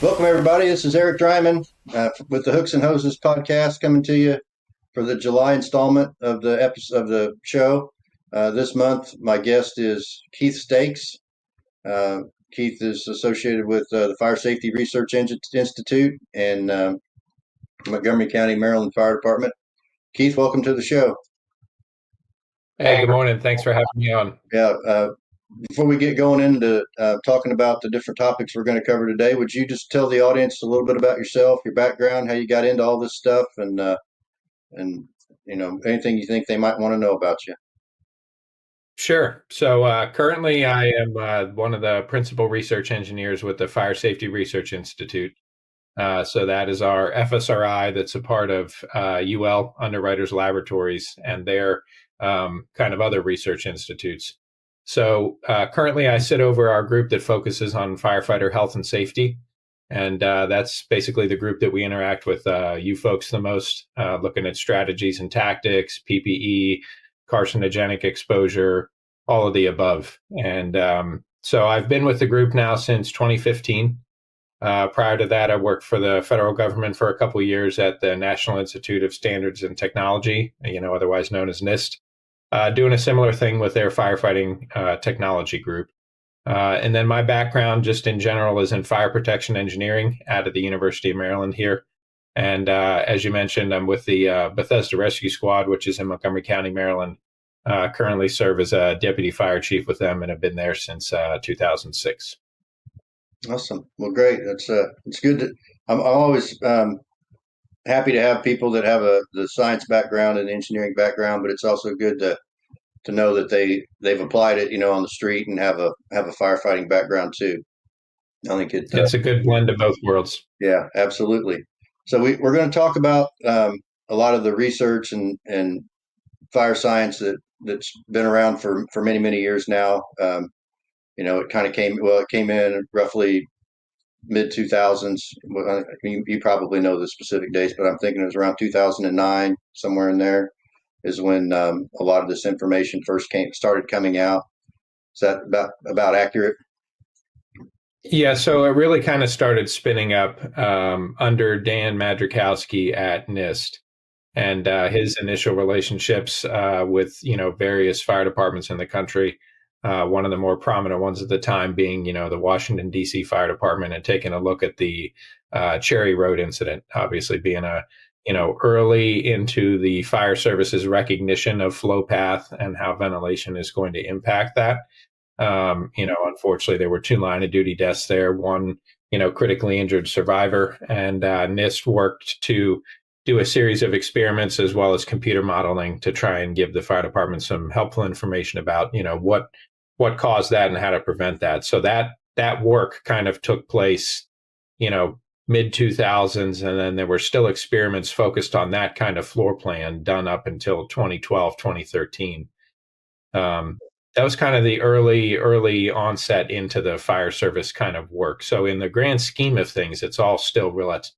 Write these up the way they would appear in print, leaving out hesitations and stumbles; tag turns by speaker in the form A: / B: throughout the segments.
A: Welcome, everybody. This is Eric Dreiman with the Hooks and Hoses podcast, coming to you for the July installment of the episode of the show. This month, my guest is Keith Stakes. Keith is associated with the Fire Safety Research Institute and Montgomery County, Maryland Fire Department. Keith, welcome to the show.
B: Hey, good morning. Thanks for having me on.
A: Yeah. Before we get going into talking about the different topics we're going to cover today, would you just tell the audience a little bit about yourself, your background, how you got into all this stuff, and anything you think they might want to know about you?
B: Sure. So currently I am one of the principal research engineers with the Fire Safety Research Institute. So that is our FSRI that's a part of UL, Underwriters Laboratories, and their kind of other research institutes. So currently I sit over our group that focuses on firefighter health and safety. And that's basically the group that we interact with you folks the most, looking at strategies and tactics, PPE, carcinogenic exposure, all of the above. And so I've been with the group now since 2015. Prior to that, I worked for the federal government for a couple of years at the National Institute of Standards and Technology, otherwise known as NIST. Doing a similar thing with their firefighting technology group. And then my background just in general is in fire protection engineering out of the University of Maryland here. And as you mentioned, I'm with the Bethesda Rescue Squad, which is in Montgomery County, Maryland. Currently serve as a deputy fire chief with them and have been there since 2006.
A: Awesome. Well, great. It's good to, I'm always happy to have people that have the science background and engineering background, but it's also good to know that they've applied it, on the street and have a firefighting background too. I think
B: it's a good blend of both worlds.
A: Yeah, absolutely. So we're going to talk about a lot of the research and fire science that's been around for many, many years now. It kind of came in roughly mid 2000s. You probably know the specific dates, but I'm thinking it was around 2009, somewhere in there is when a lot of this information first started coming out. Is that about accurate?
B: Yeah, so it really kind of started spinning up under Dan Madrikowski at NIST and his initial relationships with various fire departments in the country. One of the more prominent ones at the time being, the Washington, D.C. Fire Department, and taking a look at the Cherry Road incident, obviously being early into the fire service's recognition of flow path and how ventilation is going to impact that. Unfortunately, there were 2 line of duty deaths there, one, critically injured survivor, and NIST worked to do a series of experiments as well as computer modeling to try and give the fire department some helpful information about, what caused that and how to prevent that. So that work kind of took place, mid 2000s, and then there were still experiments focused on that kind of floor plan done up until 2012, 2013. That was kind of the early onset into the fire service kind of work. So in the grand scheme of things, it's all still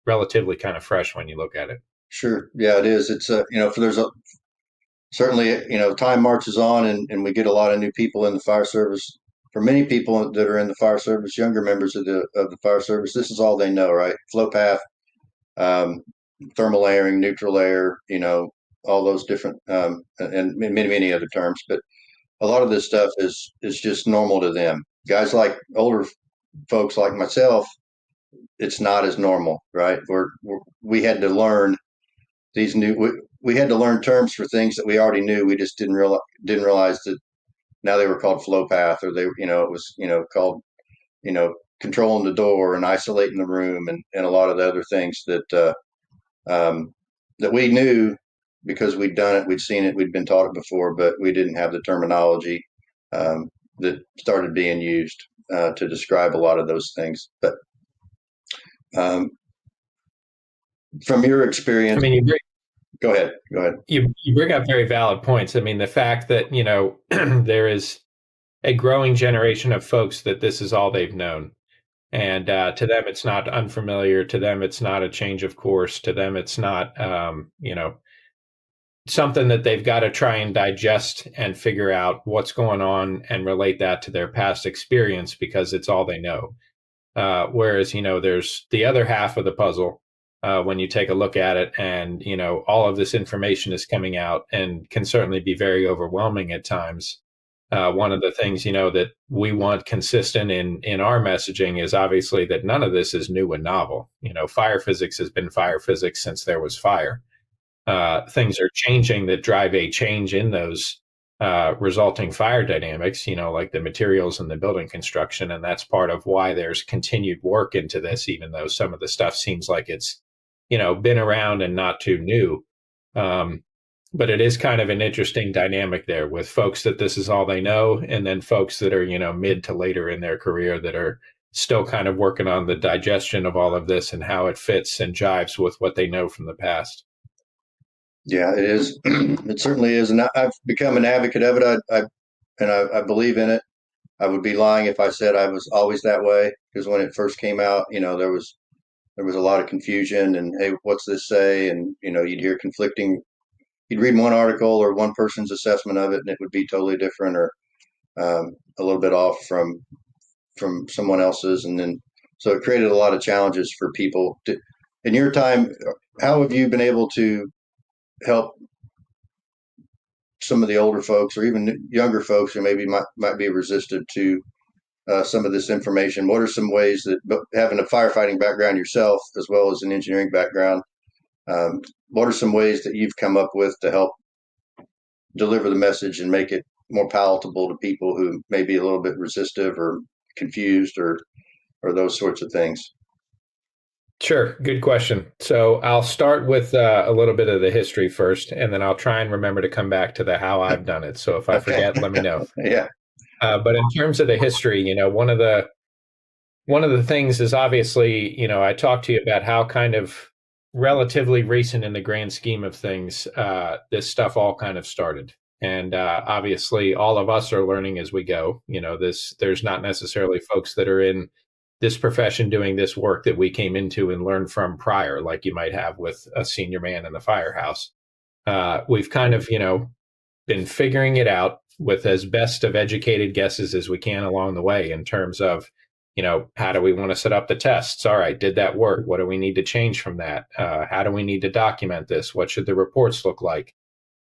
B: relatively kind of fresh when you look at it.
A: Sure. Yeah, it is. It's certainly, time marches on and we get a lot of new people in the fire service. For many people that are in the fire service, younger members of the fire service, this is all they know, right? Flow path, thermal layering, neutral air, all those different, and many, many other terms. But a lot of this stuff is just normal to them. Guys like older folks like myself, it's not as normal, right? We had to learn these we had to learn terms for things that we already knew. We just didn't realize that now they were called flow path, or it was, called, controlling the door and isolating the room and a lot of the other things that we knew because we'd done it, we'd seen it, we'd been taught it before, but we didn't have the terminology that started being used to describe a lot of those things. But from your experience, Go ahead.
B: You bring up very valid points. I mean, the fact that, there is a growing generation of folks that this is all they've known. And to them, it's not unfamiliar. To them, it's not a change of course. To them, it's not, something that they've got to try and digest and figure out what's going on and relate that to their past experience because it's all they know. Whereas, there's the other half of the puzzle when you take a look at it, and, all of this information is coming out and can certainly be very overwhelming at times. One of the things, that we want consistent in our messaging is obviously that none of this is new and novel. Fire physics has been fire physics since there was fire. Things are changing that drive a change in those resulting fire dynamics, like the materials and the building construction. And that's part of why there's continued work into this, even though some of the stuff seems like it's, been around and not too new. But it is kind of an interesting dynamic there with folks that this is all they know, and then folks that are, mid to later in their career that are still kind of working on the digestion of all of this and how it fits and jives with what they know from the past.
A: Yeah, it is. It certainly is. And I've become an advocate of it. I believe in it. I would be lying if I said I was always that way, because when it first came out, there was a lot of confusion and, hey, what's this say? And, you'd hear conflicting, you'd read one article or one person's assessment of it, and it would be totally different, or a little bit off from someone else's. And then, so it created a lot of challenges for people. In your time, how have you been able to help some of the older folks or even younger folks who maybe might be resistant to some of this information? What are some ways that, having a firefighting background yourself as well as an engineering background, what are some ways that you've come up with to help deliver the message and make it more palatable to people who may be a little bit resistive or confused or those sorts of things?
B: Sure. Good question. So I'll start with a little bit of the history first, and then I'll try and remember to come back to the how I've done it. So if I forget, let me know.
A: Yeah.
B: But in terms of the history, one of the things is obviously, I talked to you about how kind of relatively recent in the grand scheme of things, this stuff all kind of started. And obviously, all of us are learning as we go. There's not necessarily folks that are in this profession doing this work that we came into and learned from prior, like you might have with a senior man in the firehouse. We've kind of, been figuring it out with as best of educated guesses as we can along the way in terms of, how do we want to set up the tests? All right, did that work? What do we need to change from that? How do we need to document this? What should the reports look like?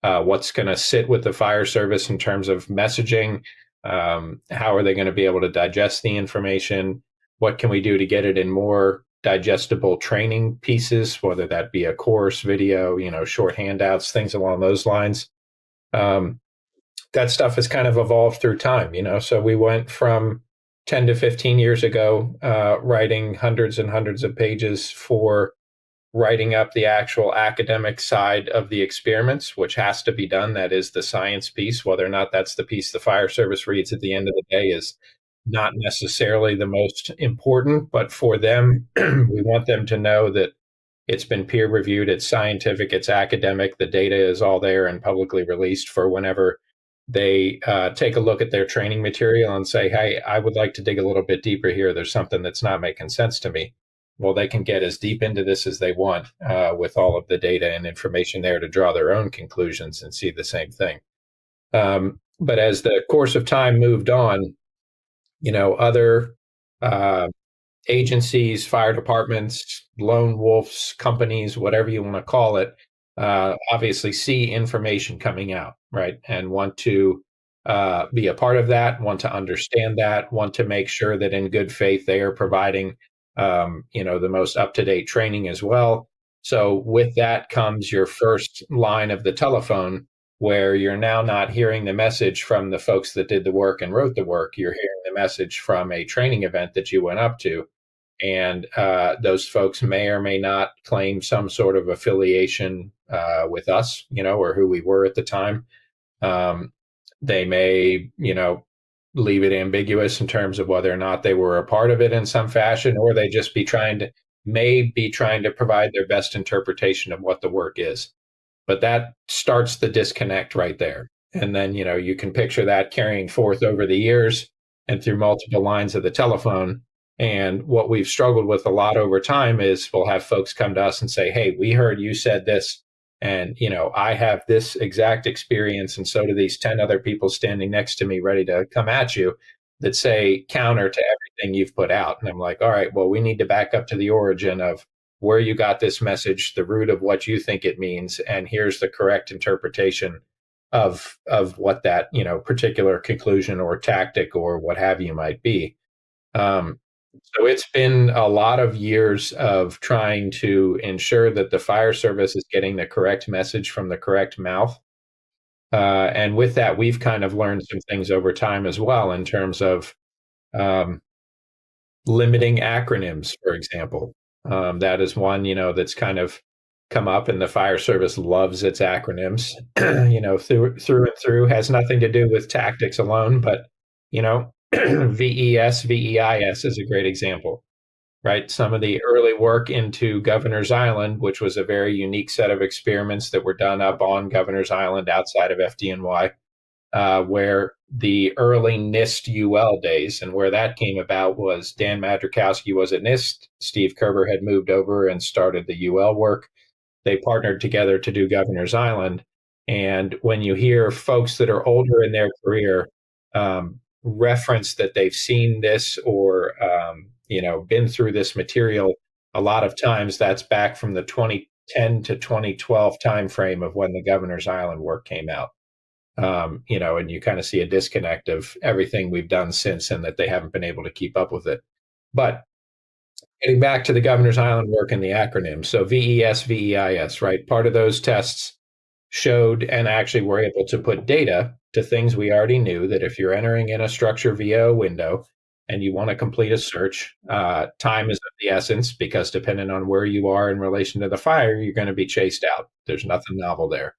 B: What's going to sit with the fire service in terms of messaging? How are they going to be able to digest the information? What can we do to get it in more digestible training pieces, whether that be a course, video, short handouts, things along those lines? That stuff has kind of evolved through time, so we went from 10 to 15 years ago, writing hundreds and hundreds of pages for writing up the actual academic side of the experiments, which has to be done. That is the science piece. Whether or not that's the piece the fire service reads at the end of the day is not necessarily the most important, but for them, we want them to know that it's been peer reviewed, it's scientific, it's academic, the data is all there and publicly released for whenever they take a look at their training material and say, hey, I would like to dig a little bit deeper here. There's something that's not making sense to me. Well, they can get as deep into this as they want with all of the data and information there to draw their own conclusions and see the same thing. But as the course of time moved on, other agencies, fire departments, lone wolves, companies, whatever you want to call it, obviously see information coming out, right? And want to be a part of that, want to understand that, want to make sure that in good faith they are providing, the most up-to-date training as well. So with that comes your first line of the telephone, where you're now not hearing the message from the folks that did the work and wrote the work. You're hearing the message from a training event that you went up to. And those folks may or may not claim some sort of affiliation with us, or who we were at the time. They may, leave it ambiguous in terms of whether or not they were a part of it in some fashion, or they just may be trying to provide their best interpretation of what the work is. But that starts the disconnect right there. And then, you can picture that carrying forth over the years and through multiple lines of the telephone. And what we've struggled with a lot over time is we'll have folks come to us and say, hey, we heard you said this, and, I have this exact experience, and so do these 10 other people standing next to me ready to come at you. that say counter to everything you've put out. And I'm like, all right, well, we need to back up to the origin of where you got this message, the root of what you think it means, and here's the correct interpretation of what that particular conclusion or tactic or what have you might be. Um, so it's been a lot of years of trying to ensure that the fire service is getting the correct message from the correct mouth. And with that, we've kind of learned some things over time as well in terms of um, limiting acronyms, for example. That is one, that's kind of come up, and the fire service loves its acronyms. Through and through, has nothing to do with tactics alone, but VES, VEIS is a great example, right? Some of the early work into Governor's Island, which was a very unique set of experiments that were done up on Governor's Island outside of FDNY, where the early NIST UL days, and where that came about was Dan Madrikowski was at NIST. Steve Kerber had moved over and started the UL work. They partnered together to do Governor's Island. And when you hear folks that are older in their career reference that they've seen this or been through this material, a lot of times that's back from the 2010 to 2012 timeframe of when the Governor's Island work came out. And you kind of see a disconnect of everything we've done since, and that they haven't been able to keep up with it. But getting back to the Governor's Island work and the acronym, so VES, VEIS, right? Part of those tests showed and actually were able to put data to things we already knew, that if you're entering in a structure via a window and you want to complete a search, time is of the essence, because depending on where you are in relation to the fire, you're going to be chased out. There's nothing novel there.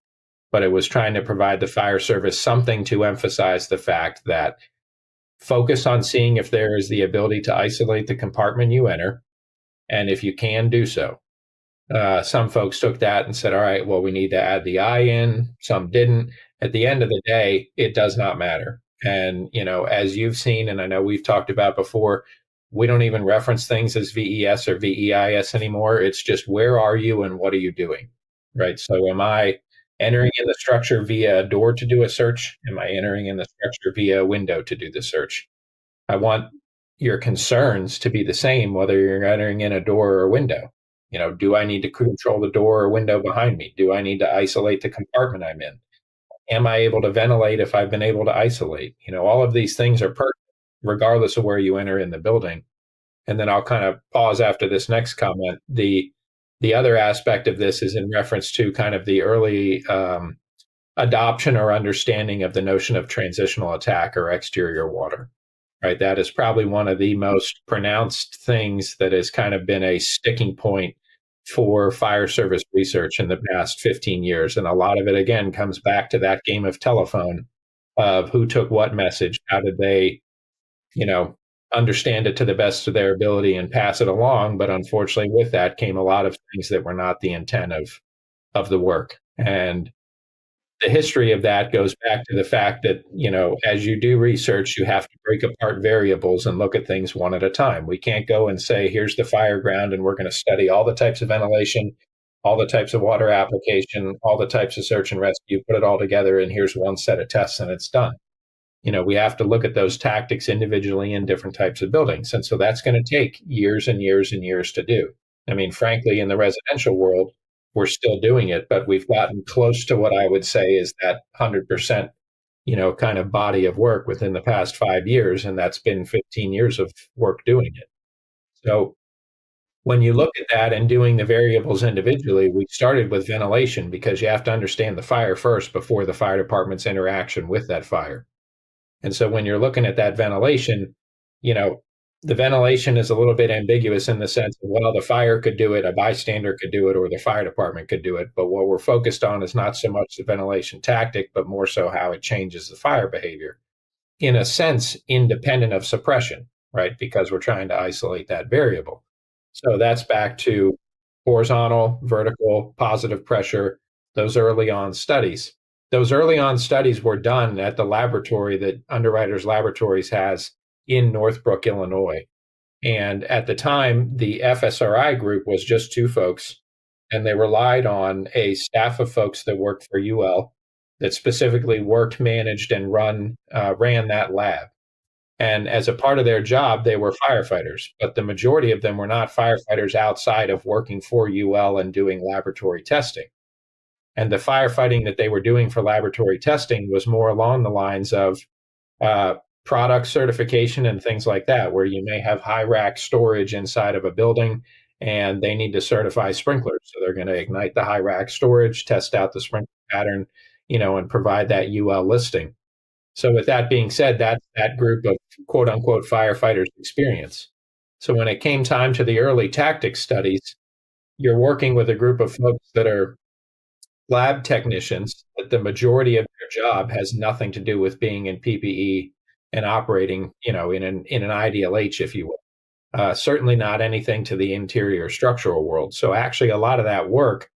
B: But it was trying to provide the fire service something to emphasize the fact that focus on seeing if there is the ability to isolate the compartment you enter, and if you can, do so. Some folks took that and said, all right, well, we need to add the I in. Some didn't. At the end of the day, it does not matter. And, as you've seen, and I know we've talked about before, we don't even reference things as VES or VEIS anymore. It's just, where are you and what are you doing, right? So am I entering in the structure via a door to do a search? Am I entering in the structure via a window to do the search? I want your concerns to be the same, whether you're entering in a door or a window. Do I need to control the door or window behind me? Do I need to isolate the compartment I'm in? Am I able to ventilate if I've been able to isolate? All of these things are pertinent, regardless of where you enter in the building. And then I'll kind of pause after this next comment. The other aspect of this is in reference to kind of the early adoption or understanding of the notion of transitional attack or exterior water, right? That is probably one of the most pronounced things that has kind of been a sticking point for fire service research in the past 15 years. And a lot of it, again, comes back to that game of telephone of who took what message, how did they, understand it to the best of their ability and pass it along. But unfortunately, with that came a lot of things that were not the intent of the work. And the history of that goes back to the fact that, as you do research, you have to break apart variables and look at things one at a time. We can't go and say, here's the fire ground, and we're going to study all the types of ventilation, all the types of water application, all the types of search and rescue, put it all together, and here's one set of tests, and it's done. We have to look at those tactics individually in different types of buildings. And so that's going to take years and years and years to do. I mean, frankly, in the residential world, we're still doing it, but we've gotten close to what I would say is that 100%, kind of body of work within the past 5 years. And that's been 15 years of work doing it. So when you look at that and doing the variables individually, we started with ventilation, because you have to understand the fire first before the fire department's interaction with that fire. And so when you're looking at that ventilation, the ventilation is a little bit ambiguous in the sense of, well, the fire could do it, a bystander could do it, or the fire department could do it. But what we're focused on is not so much the ventilation tactic, but more so how it changes the fire behavior, in a sense, independent of suppression, right? Because we're trying to isolate that variable. So that's back to horizontal, vertical, positive pressure, those early on studies. Those early on studies were done at the laboratory that Underwriters Laboratories has in Northbrook, Illinois. And at the time, the FSRI group was just 2 folks, and they relied on a staff of folks that worked for UL that specifically worked, managed, and ran that lab. And as a part of their job, they were firefighters, but the majority of them were not firefighters outside of working for UL and doing laboratory testing. And the firefighting that they were doing for laboratory testing was more along the lines of uh, product certification and things like that, where you may have high rack storage inside of a building and they need to certify sprinklers. So they're going to ignite the high rack storage, test out the sprinkler pattern, and provide that UL listing. So with that being said, that's that group of quote unquote firefighters experience. So when it came time to the early tactics studies, you're working with a group of folks that are lab technicians, but the majority of their job has nothing to do with being in PPE and operating, in an IDLH, if you will. Certainly not anything to the interior structural world. So actually, a lot of that work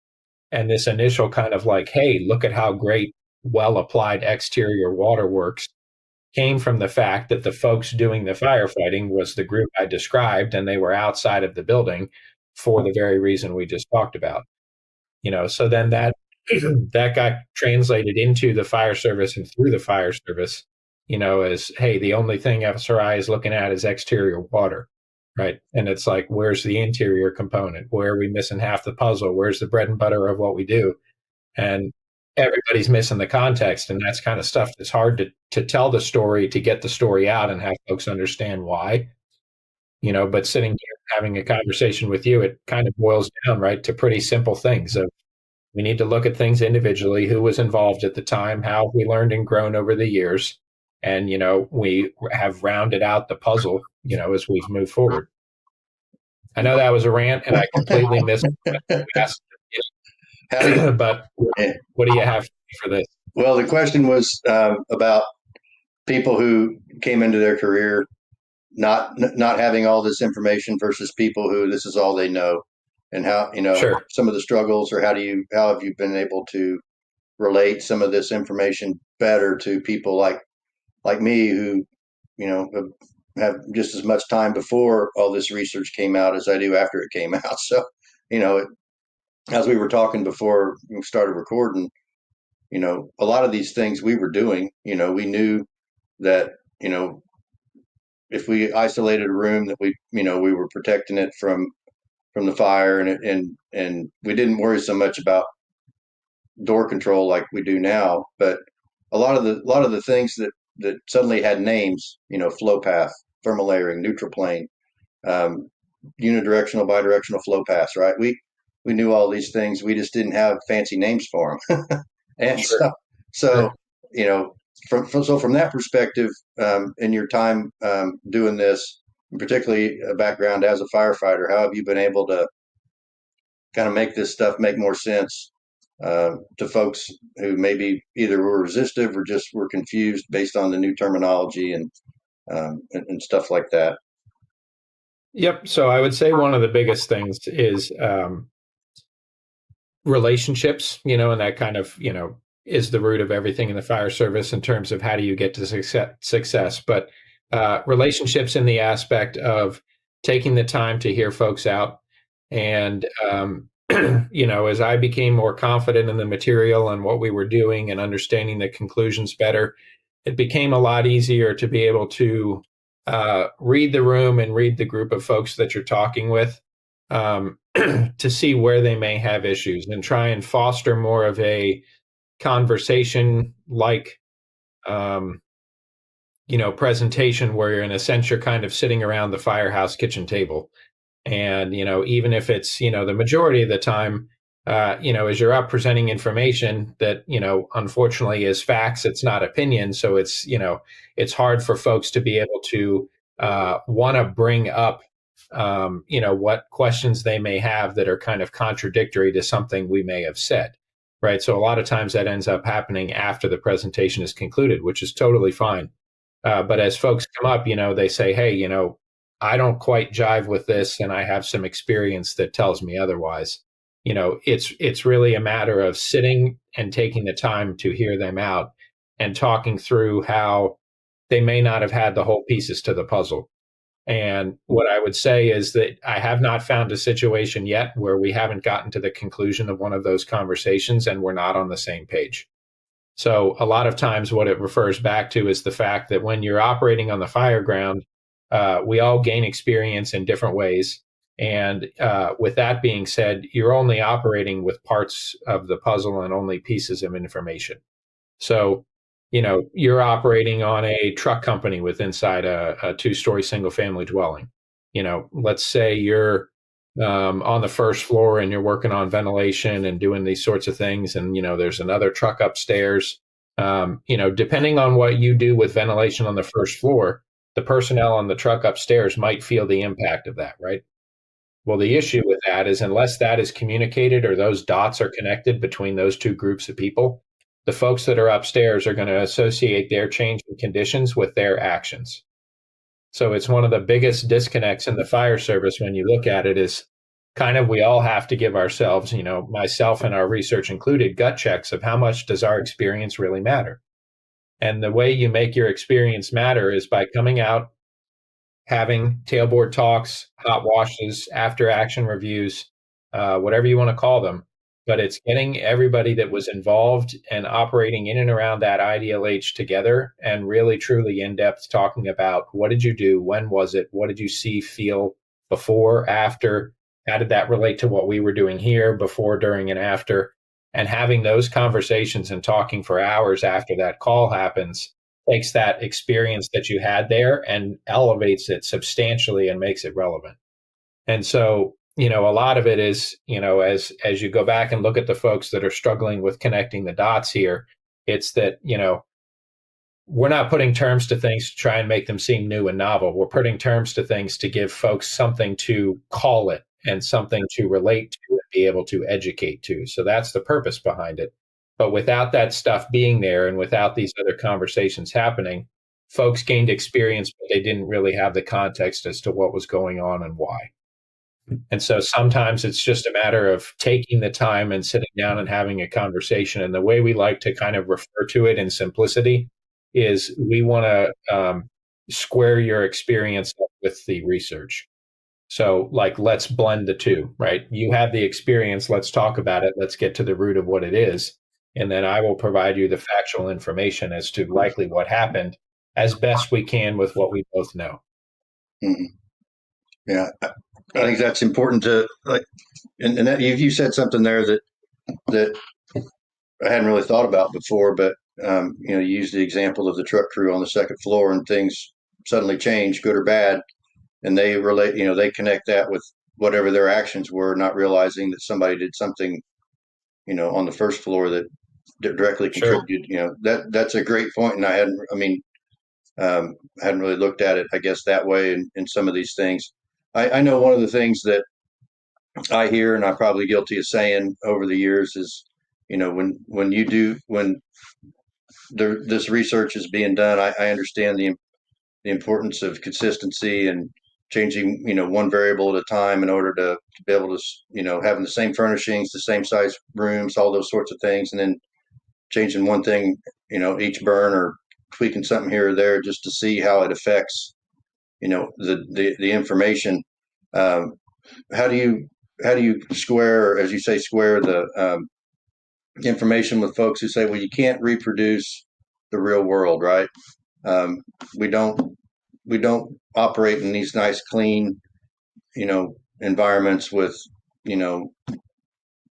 B: and this initial kind of like, hey, look at how great well applied exterior water works came from the fact that the folks doing the firefighting was the group I described, and they were outside of the building for the very reason we just talked about. So then that that got translated into the fire service and through the fire service, as, hey, the only thing FSRI is looking at is exterior water, right? And it's like, where's the interior component? Where are we missing half the puzzle? Where's the bread and butter of what we do? And everybody's missing the context, and that's kind of stuff that's hard to tell the story, to get the story out and have folks understand why. But sitting here having a conversation with you, it kind of boils down, right, to pretty simple things of, we need to look at things individually, who was involved at the time, how we learned and grown over the years, and we have rounded out the puzzle as we've moved forward. I know that was a rant and I completely missed what we asked. But what do you have for this?
A: Well, the question was about people who came into their career not having all this information versus people who this is all they know, and how
B: Sure.
A: some of the struggles, or how have you been able to relate some of this information better to people like me who have just as much time before all this research came out as I do after it came out. So as we were talking before we started recording, a lot of these things we were doing, we knew that, if we isolated a room, that we were protecting it from the fire, and we didn't worry so much about door control like we do now. But a lot of the things that suddenly had names, flow path, thermal layering, neutral plane, unidirectional, bidirectional flow paths, right? We knew all these things. We just didn't have fancy names for them. And
B: Sure.
A: so from that perspective, in your time doing this, and particularly a background as a firefighter, how have you been able to kind of make this stuff make more sense to folks who maybe either were resistive or just were confused based on the new terminology and stuff like that?
B: Yep. So I would say one of the biggest things is relationships, and that kind of, is the root of everything in the fire service in terms of how do you get to success. But relationships in the aspect of taking the time to hear folks out. And, as I became more confident in the material and what we were doing and understanding the conclusions better, it became a lot easier to be able to read the room and read the group of folks that you're talking with, to see where they may have issues and try and foster more of a conversation like presentation, where in a sense you're kind of sitting around the firehouse kitchen table. And even if it's the majority of the time, as you're up presenting information that unfortunately is facts, it's not opinion. So it's hard for folks to be able to want to bring up what questions they may have that are kind of contradictory to something we may have said, right? So a lot of times that ends up happening after the presentation is concluded, which is totally fine. But as folks come up, they say, hey, I don't quite jive with this, and I have some experience that tells me otherwise. It's really a matter of sitting and taking the time to hear them out and talking through how they may not have had the whole pieces to the puzzle. And what I would say is that I have not found a situation yet where we haven't gotten to the conclusion of one of those conversations and we're not on the same page. So a lot of times what it refers back to is the fact that when you're operating on the fire ground, we all gain experience in different ways. And with that being said, you're only operating with parts of the puzzle and only pieces of information. So, you're operating on a truck company with inside a two-story single-family dwelling. Let's say you're on the first floor and you're working on ventilation and doing these sorts of things, and there's another truck upstairs. Depending on what you do with ventilation on the first floor, the personnel on the truck upstairs might feel the impact of that, right? Well, the issue with that is unless that is communicated or those dots are connected between those two groups of people, the folks that are upstairs are going to associate their change in conditions with their actions. So it's one of the biggest disconnects in the fire service when you look at it is kind of we all have to give ourselves, myself and our research included, gut checks of how much does our experience really matter. And the way you make your experience matter is by coming out, having tailboard talks, hot washes, after action reviews, whatever you want to call them. But it's getting everybody that was involved and operating in and around that IDLH together and really truly in depth talking about what did you do? When was it? What did you see, feel before, after? How did that relate to what we were doing here before, during, and after? And having those conversations and talking for hours after that call happens takes that experience that you had there and elevates it substantially and makes it relevant. And so, a lot of it is, as you go back and look at the folks that are struggling with connecting the dots here, it's that, we're not putting terms to things to try and make them seem new and novel. We're putting terms to things to give folks something to call it and something to relate to and be able to educate to. So that's the purpose behind it. But without that stuff being there and without these other conversations happening, folks gained experience, but they didn't really have the context as to what was going on and why. And so sometimes it's just a matter of taking the time and sitting down and having a conversation. And the way we like to kind of refer to it in simplicity is we want to square your experience up with the research. So let's blend the two, right? You have the experience. Let's talk about it. Let's get to the root of what it is. And then I will provide you the factual information as to likely what happened as best we can with what we both know.
A: Mm-hmm. Yeah. I think that's important to and that you said something there that I hadn't really thought about before, but you used the example of the truck crew on the second floor and things suddenly change, good or bad, and they relate, they connect that with whatever their actions were, not realizing that somebody did something, on the first floor that directly contributed. Sure. That's a great point, and I hadn't really looked at it, I guess, that way in some of these things. I know one of the things that I hear, and I'm probably guilty of saying over the years, is when this research is being done, I understand the importance of consistency and changing one variable at a time in order to be able to having the same furnishings, the same size rooms, all those sorts of things, and then changing one thing each burn or tweaking something here or there just to see how it affects the information. How do you square, as you say, square the information with folks who say, well, you can't reproduce the real world, right? We don't operate in these nice, clean, environments with,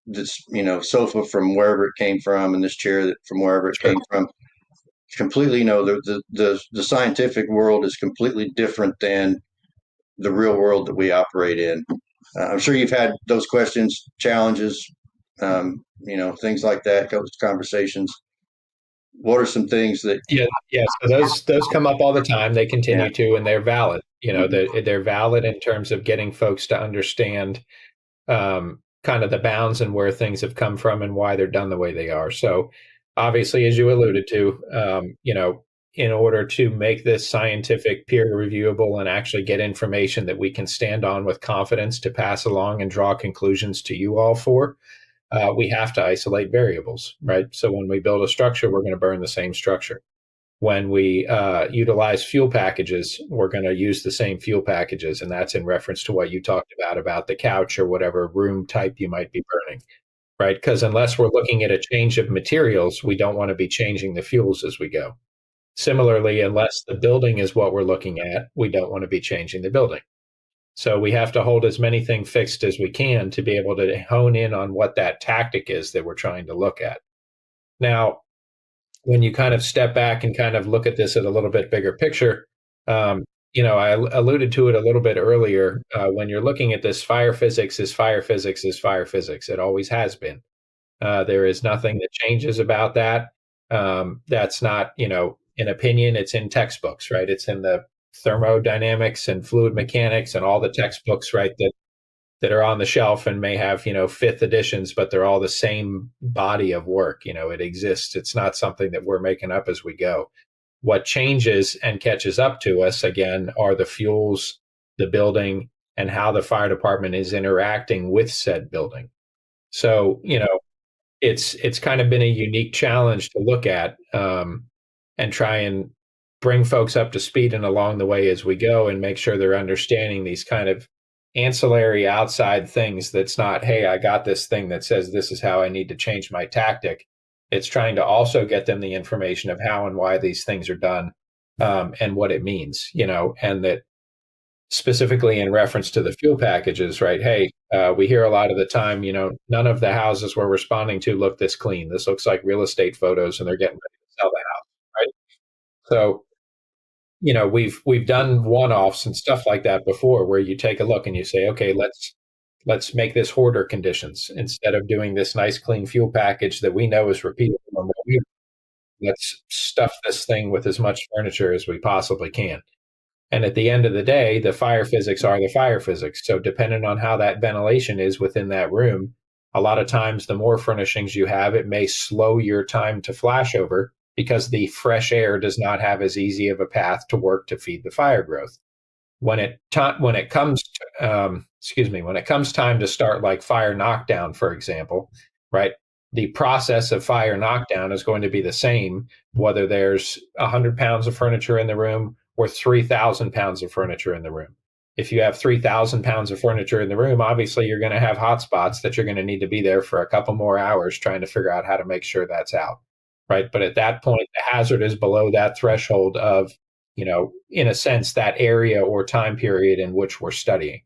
A: this, sofa from wherever it came from and this chair from wherever it came from. Completely, the scientific world is completely different than the real world that we operate in. I'm sure you've had those questions, challenges, things like that, conversations. What are some things that?
B: Yeah. So those come up all the time. They continue to, and they're valid. They're valid in terms of getting folks to understand kind of the bounds and where things have come from and why they're done the way they are. So obviously, as you alluded to, in order to make this scientific, peer reviewable, and actually get information that we can stand on with confidence to pass along and draw conclusions to you all for, we have to isolate variables, right? So when we build a structure, we're going to burn the same structure. When we utilize fuel packages, we're going to use the same fuel packages. And that's in reference to what you talked about the couch or whatever room type you might be burning, right? Because unless we're looking at a change of materials, we don't want to be changing the fuels as we go. Similarly, unless the building is what we're looking at, we don't want to be changing the building. So we have to hold as many things fixed as we can to be able to hone in on what that tactic is that we're trying to look at. Now, when you kind of step back and kind of look at this at a little bit bigger picture, I alluded to it a little bit earlier. When you're looking at this, fire physics is fire physics is fire physics. It always has been. There is nothing that changes about that. That's not, an opinion. It's in textbooks, right? It's in the thermodynamics and fluid mechanics and all the textbooks, right, that are on the shelf and may have, fifth editions, but they're all the same body of work. It exists. It's not something that we're making up as we go. What changes and catches up to us again are the fuels, the building, and how the fire department is interacting with said building. So, it's kind of been a unique challenge to look at, and try and bring folks up to speed and along the way as we go and make sure they're understanding these kind of ancillary outside things. That's not, hey, I got this thing that says this is how I need to change my tactic. It's trying to also get them the information of how and why these things are done, and what it means, and that specifically in reference to the fuel packages, right? Hey, we hear a lot of the time, none of the houses we're responding to look this clean. This looks like real estate photos and they're getting ready to sell the house, right? So, we've done one-offs and stuff like that before where you take a look and you say, okay, let's make this hoarder conditions instead of doing this nice clean fuel package that we know is repeatable. Let's stuff this thing with as much furniture as we possibly can. And at the end of the day, the fire physics are the fire physics. So depending on how that ventilation is within that room, a lot of times the more furnishings you have, it may slow your time to flashover because the fresh air does not have as easy of a path to work to feed the fire growth. When it comes time to start like fire knockdown, for example, right? The process of fire knockdown is going to be the same whether there's 100 pounds of furniture in the room or 3,000 pounds of furniture in the room. If you have 3,000 pounds of furniture in the room, obviously you're going to have hot spots that you're going to need to be there for a couple more hours trying to figure out how to make sure that's out, right? But at that point, the hazard is below that threshold of, in a sense, that area or time period in which we're studying,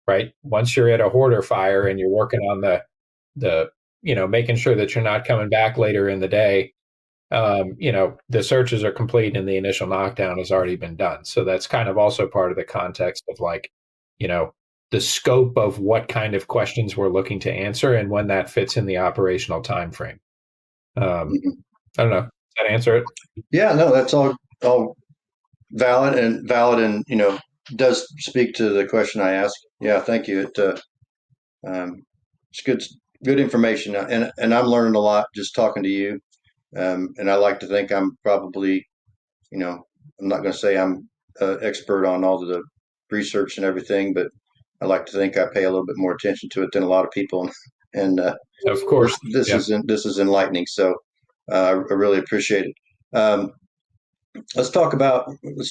B: right? Once you're at a hoarder fire and you're working on the making sure that you're not coming back later in the day, the searches are complete and the initial knockdown has already been done. So that's kind of also part of the context of like, the scope of what kind of questions we're looking to answer and when that fits in the operational time frame. I don't know. Does that answer it?
A: Yeah, no, that's all valid and does speak to the question I asked. Yeah, thank you. It's good information, and I'm learning a lot just talking to you. And I like to think I'm probably, I'm not going to say I'm an expert on all of the research and everything, but I like to think I pay a little bit more attention to it than a lot of people. And
B: of course,
A: this is enlightening. So I really appreciate it. Let's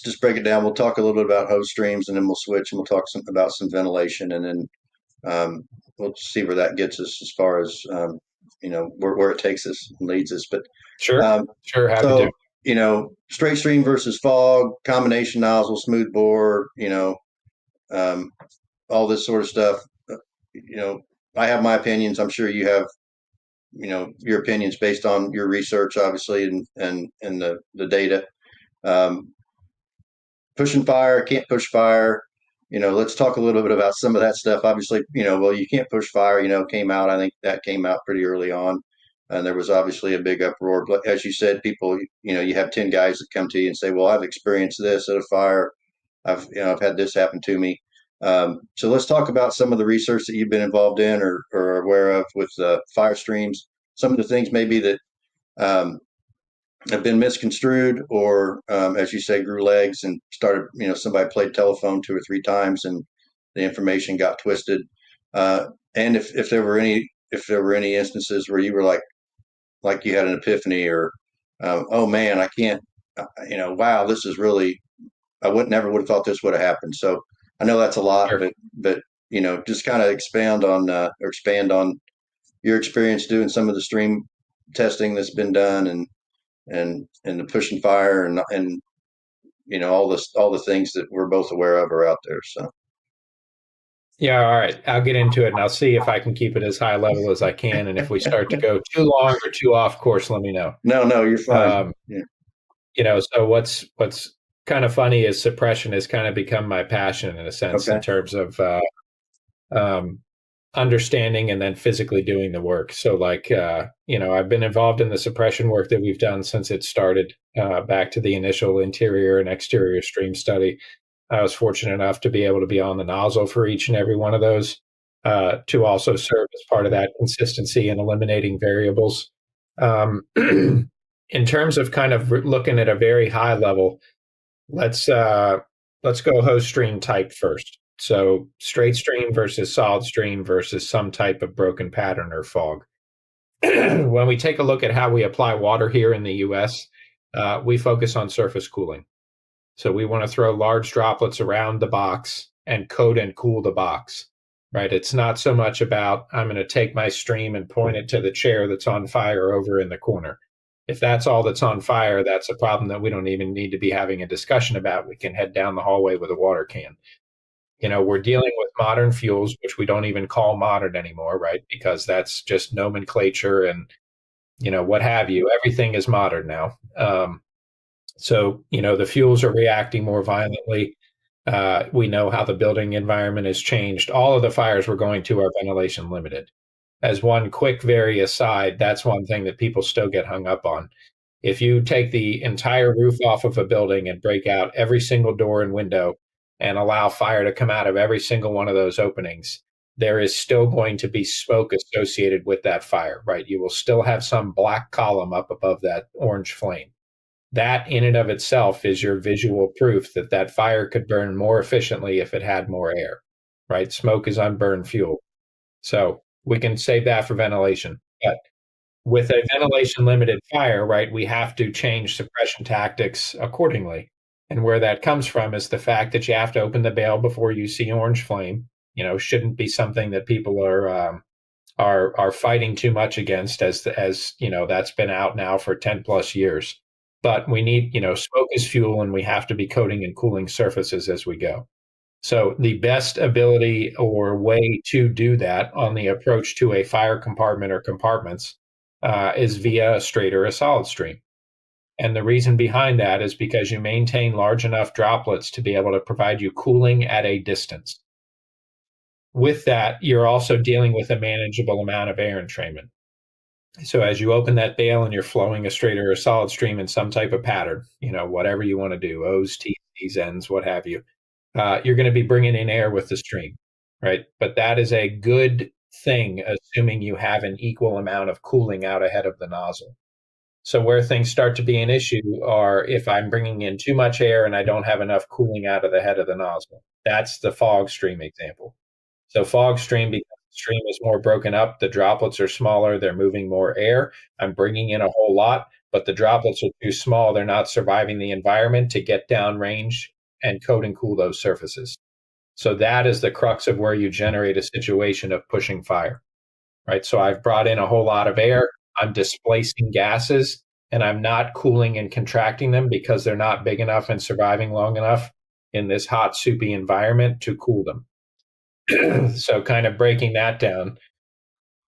A: just break it down. We'll talk a little bit about hose streams, and then we'll switch and we'll talk about some ventilation, and then we'll see where that gets us as far as where it takes us and leads us. But
B: sure, happy
A: to. Straight stream versus fog, combination nozzle, smooth bore, all this sort of stuff. I have my opinions. I'm sure you have, your opinions based on your research, obviously, and the data. Pushing fire, can't push fire. Let's talk a little bit about some of that stuff. Obviously, you can't push fire, I think that came out pretty early on. And there was obviously a big uproar. But as you said, people, you have 10 guys that come to you and say, well, I've experienced this at a fire. I've had this happen to me. So let's talk about some of the research that you've been involved in or aware of with fire streams. Some of the things maybe that have been misconstrued or, as you say, grew legs and started, somebody played telephone 2 or 3 times and the information got twisted. And if there were any instances where you were like you had an epiphany or, oh man, I can't, wow, this is really, never would have thought this would have happened. So I know that's a lot,
B: Sure.
A: but just kind of expand on your experience doing some of the stream testing that's been done, and the pushing fire, and all the things that we're both aware of are out there. So
B: Yeah, all right. I'll get into it and I'll see if I can keep it as high level as I can. And if we start to go too long or too off course, let me know.
A: no, you're fine. Yeah.
B: So what's kind of funny is suppression has kind of become my passion in a sense,
A: Okay.
B: in terms of um, understanding and then physically doing the work. So like, I've been involved in the suppression work that we've done since it started, back to the initial interior and exterior stream study. I was fortunate enough to be able to be on the nozzle for each and every one of those, to also serve as part of that consistency and eliminating variables. In terms of kind of looking at a very high level, let's go hose stream type first. So straight stream versus solid stream versus some type of broken pattern or fog. When we take a look at how we apply water here in the US, we focus on surface cooling. So we want to throw large droplets around the box and coat and cool the box, right? It's not so much about, I'm going to take my stream and point it to the chair that's on fire over in the corner. If that's all that's on fire, that's a problem that we don't even need to be having a discussion about. We can head down the hallway with a water can. We're dealing with modern fuels, which we don't even call modern anymore, right? Because that's just nomenclature and, what have you. Everything is modern now. So, the fuels are reacting more violently. We know how the building environment has changed. All of the fires we're going to are ventilation limited. As one quick, very aside, that's one thing that people still get hung up on. If you take the entire roof off of a building and break out every single door and window and allow fire to come out of every single one of those openings, there is still going to be smoke associated with that fire, right? You will still have some black column up above that orange flame. That in and of itself is your visual proof that that fire could burn more efficiently if it had more air, right? Smoke is unburned fuel. So we can save that for ventilation. But with a ventilation limited fire, right, we have to change suppression tactics accordingly. And where that comes from is the fact that you have to open the bale before you see orange flame. Shouldn't be something that people are fighting too much against, as that's been out now for 10 plus years. But we need, smoke is fuel, and we have to be coating and cooling surfaces as we go. So the best ability or way to do that on the approach to a fire compartment or compartments is via a straight or a solid stream. And the reason behind that is because you maintain large enough droplets to be able to provide you cooling at a distance. With that, you're also dealing with a manageable amount of air entrainment. So as you open that bale and you're flowing a straight or a solid stream in some type of pattern, whatever you want to do, O's, T's, N's, what have you, you're going to be bringing in air with the stream, right? But that is a good thing, assuming you have an equal amount of cooling out ahead of the nozzle. So where things start to be an issue are if I'm bringing in too much air and I don't have enough cooling out of the head of the nozzle. That's the fog stream example. So fog stream, because the stream is more broken up, the droplets are smaller, they're moving more air. I'm bringing in a whole lot, but the droplets are too small. They're not surviving the environment to get downrange and coat and cool those surfaces. So that is the crux of where you generate a situation of pushing fire, right? So I've brought in a whole lot of air. I'm displacing gases, and I'm not cooling and contracting them because they're not big enough and surviving long enough in this hot, soupy environment to cool them. So kind of breaking that down,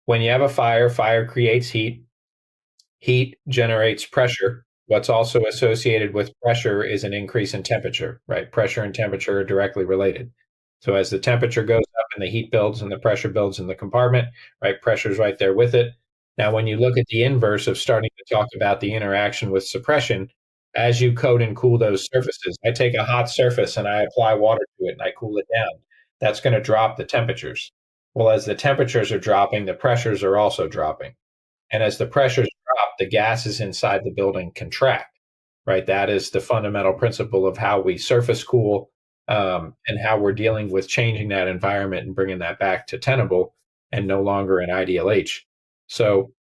B: when you have a fire creates heat. Heat generates pressure. What's also associated with pressure is an increase in temperature, right? Pressure and temperature are directly related. So as the temperature goes up and the heat builds and the pressure builds in the compartment, right? Pressure's right there with it. Now, when you look at the inverse of starting to talk about the interaction with suppression, as you coat and cool those surfaces, I take a hot surface and I apply water to it and I cool it down. That's going to drop the temperatures. Well, as the temperatures are dropping, the pressures are also dropping. And as the pressures drop, the gases inside the building contract, right? That is the fundamental principle of how we surface cool, and how we're dealing with changing that environment and bringing that back to tenable and no longer an ideal H. So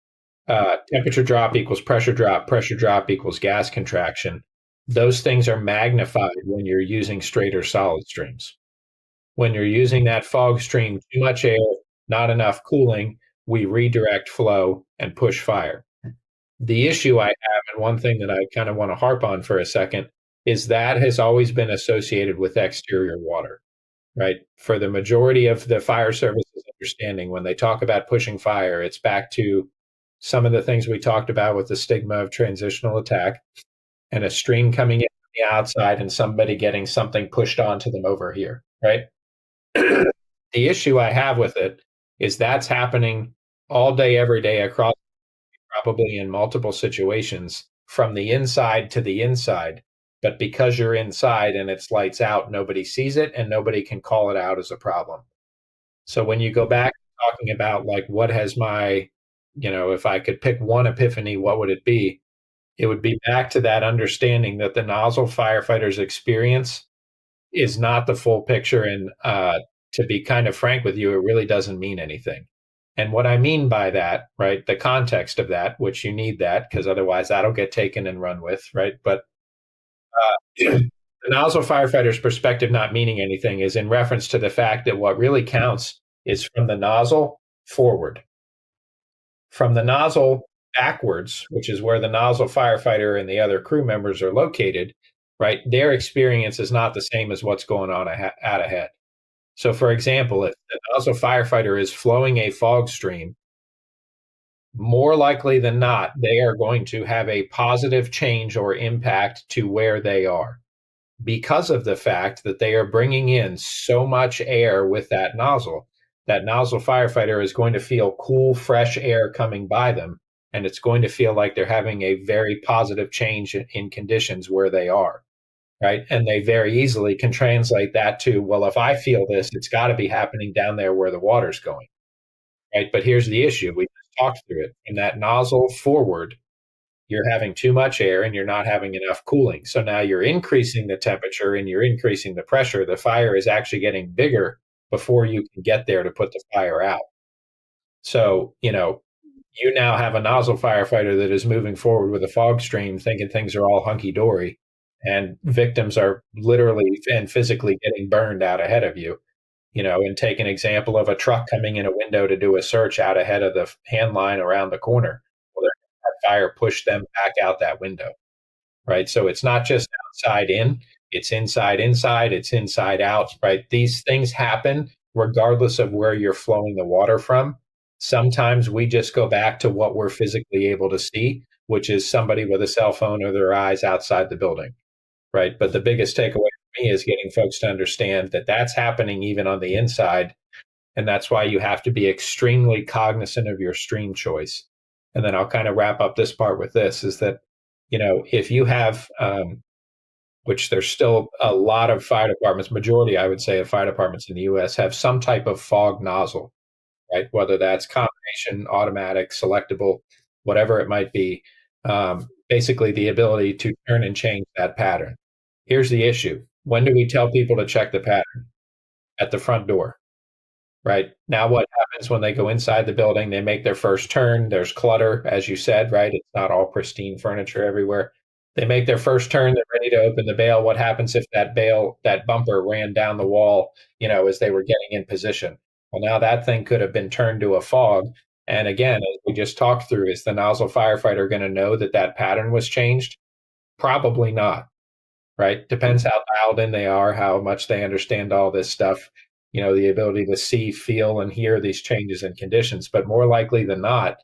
B: temperature drop equals pressure drop equals gas contraction. Those things are magnified when you're using straight or solid streams. When you're using that fog stream, too much air, not enough cooling, we redirect flow and push fire. The issue I have, and one thing that I kind of want to harp on for a second, is that has always been associated with exterior water, right? For the majority of the fire services understanding, when they talk about pushing fire, it's back to some of the things we talked about with the stigma of transitional attack and a stream coming in from the outside and somebody getting something pushed onto them over here, right? The issue I have with it is that's happening all day, every day across, probably in multiple situations from the inside to the inside. But because you're inside and it's lights out, nobody sees it and nobody can call it out as a problem. So when you go back talking about like what has my, if I could pick one epiphany, what would it be? It would be back to that understanding that the nozzle firefighters experience is not the full picture. And to be kind of frank with you, it really doesn't mean anything. And what I mean by that, right, the context of that, which you need that because otherwise that'll get taken and run with, right? But the nozzle firefighter's perspective not meaning anything is in reference to the fact that what really counts is from the nozzle forward. From the nozzle backwards, which is where the nozzle firefighter and the other crew members are located, right? Their experience is not the same as what's going on out ahead. So, for example, if the nozzle firefighter is flowing a fog stream, more likely than not, they are going to have a positive change or impact to where they are because of the fact that they are bringing in so much air with that nozzle. That nozzle firefighter is going to feel cool, fresh air coming by them, and it's going to feel like they're having a very positive change in conditions where they are. Right. And they very easily can translate that to, well, if I feel this, it's got to be happening down there where the water's going. Right. But here's the issue. We just talked through it. In that nozzle forward, you're having too much air and you're not having enough cooling. So now you're increasing the temperature and you're increasing the pressure. The fire is actually getting bigger before you can get there to put the fire out. So, you now have a nozzle firefighter that is moving forward with a fog stream thinking things are all hunky dory and victims are literally and physically getting burned out ahead of you. And take an example of a truck coming in a window to do a search out ahead of the hand line around the corner. Well, that fire pushed them back out that window, right? So it's not just outside in, it's inside, it's inside out, right? These things happen regardless of where you're flowing the water from. Sometimes we just go back to what we're physically able to see, which is somebody with a cell phone or their eyes outside the building. Right. But the biggest takeaway for me is getting folks to understand that that's happening even on the inside. And that's why you have to be extremely cognizant of your stream choice. And then I'll kind of wrap up this part with this is that, if you have, which there's still a lot of fire departments, majority, I would say, of fire departments in the US have some type of fog nozzle, right? Whether that's combination, automatic, selectable, whatever it might be. Basically the ability to turn and change that pattern. Here's the issue. When do we tell people to check the pattern? At the front door, right? Now, what happens when they go inside the building? They make their first turn. There's clutter, as you said, right? It's not all pristine furniture everywhere. They make their first turn. They're ready to open the bail. What happens if that bumper ran down the wall, as they were getting in position? Well, now that thing could have been turned to a fog. And again, as we just talked through, is the nozzle firefighter going to know that pattern was changed? Probably not. Right? Depends how dialed in they are, how much they understand all this stuff, the ability to see, feel, and hear these changes in conditions. But more likely than not,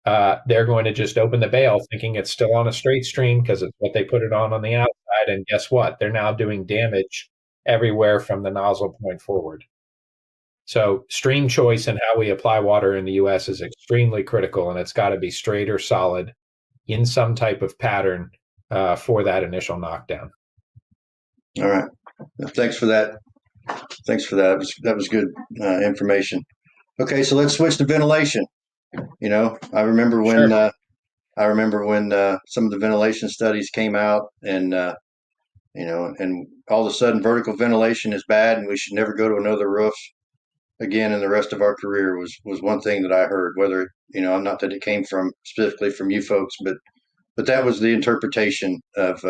B: they're going to just open the bail thinking it's still on a straight stream because it's what they put it on the outside. And guess what? They're now doing damage everywhere from the nozzle point forward. So stream choice and how we apply water in the US is extremely critical, and it's got to be straight or solid in some type of pattern for that initial knockdown.
A: All right. Thanks for that. That was good information. Okay, so let's switch to ventilation. I remember when
B: Sure.
A: Some of the ventilation studies came out, and and all of a sudden vertical ventilation is bad, and we should never go to another roof again in the rest of our career was one thing that I heard. Whether not that it came from specifically from you folks, but that was the interpretation of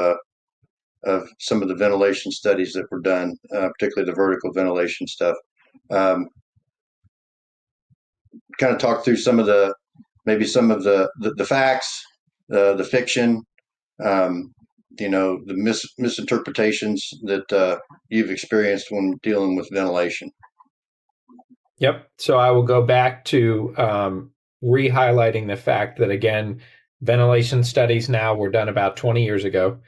A: some of the ventilation studies that were done, particularly the vertical ventilation stuff. kind of talk through maybe some of the facts, the fiction, um, the misinterpretations that you've experienced when dealing with ventilation.
B: Yep. So I will go back to re-highlighting the fact that, again, ventilation studies now were done about 20 years ago,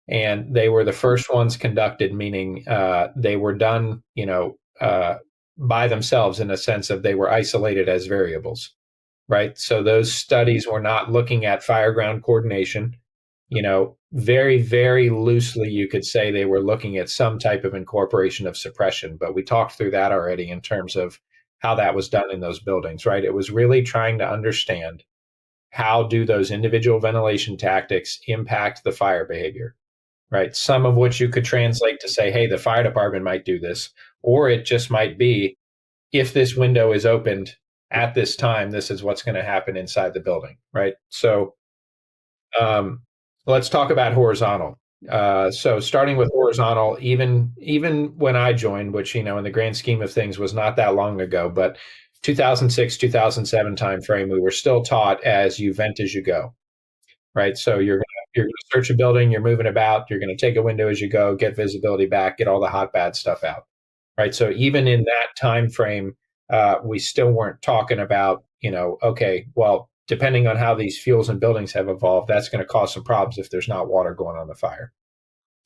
B: and they were the first ones conducted, meaning they were done, by themselves in a sense of they were isolated as variables, right? So those studies were not looking at fire ground coordination. Very, very loosely, you could say they were looking at some type of incorporation of suppression, but we talked through that already in terms of how that was done in those buildings, right? It was really trying to understand how do those individual ventilation tactics impact the fire behavior, right? Some of which you could translate to say, hey, the fire department might do this, or it just might be if this window is opened at this time, this is what's going to happen inside the building, right? So um, let's talk about horizontal. So starting with horizontal, even when I joined, which in the grand scheme of things was not that long ago, but 2006, 2007 timeframe, we were still taught as you vent as you go, right? So you're gonna search a building, you're moving about, you're gonna take a window as you go, get visibility back, get all the hot bad stuff out, right? So even in that time frame, we still weren't talking about okay, well, depending on how these fuels and buildings have evolved, that's going to cause some problems if there's not water going on the fire.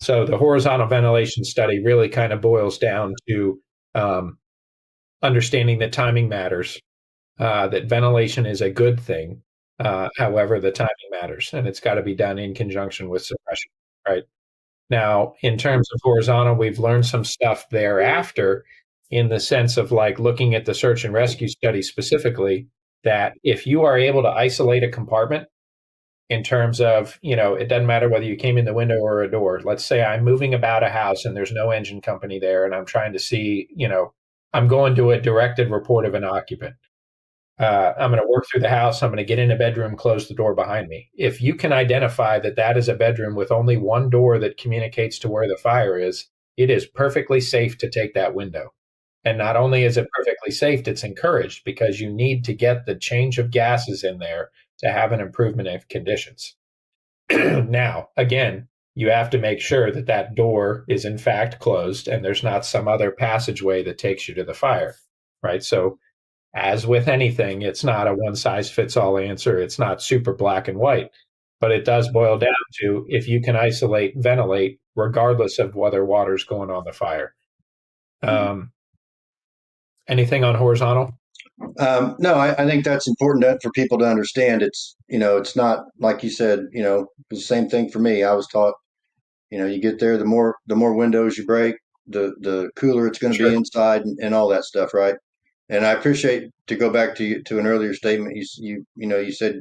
B: So the horizontal ventilation study really kind of boils down to um, understanding that timing matters, that ventilation is a good thing. However, the timing matters, and it's got to be done in conjunction with suppression, right? Now, in terms of horizontal, we've learned some stuff thereafter in the sense of like looking at the search and rescue study specifically, that if you are able to isolate a compartment in terms of, it doesn't matter whether you came in the window or a door. Let's say I'm moving about a house and there's no engine company there, and I'm trying to see, I'm going to a directed report of an occupant. I'm going to work through the house. I'm going to get in a bedroom, close the door behind me. If you can identify that that is a bedroom with only one door that communicates to where the fire is, it is perfectly safe to take that window. And not only is it perfectly safe, it's encouraged because you need to get the change of gases in there to have an improvement in conditions. Now, again, you have to make sure that that door is in fact closed and there's not some other passageway that takes you to the fire, right? So as with anything, it's not a one size fits all answer. It's not super black and white, but it does boil down to if you can isolate, ventilate, regardless of whether water's going on the fire. Anything on horizontal?
A: No, I think that's important for people to understand. It's not like you said, it's the same thing for me. I was taught, you get there, the more windows you break, the cooler it's going to be
B: Sure.
A: inside and all that stuff. Right. And I appreciate to go back to an earlier statement. You said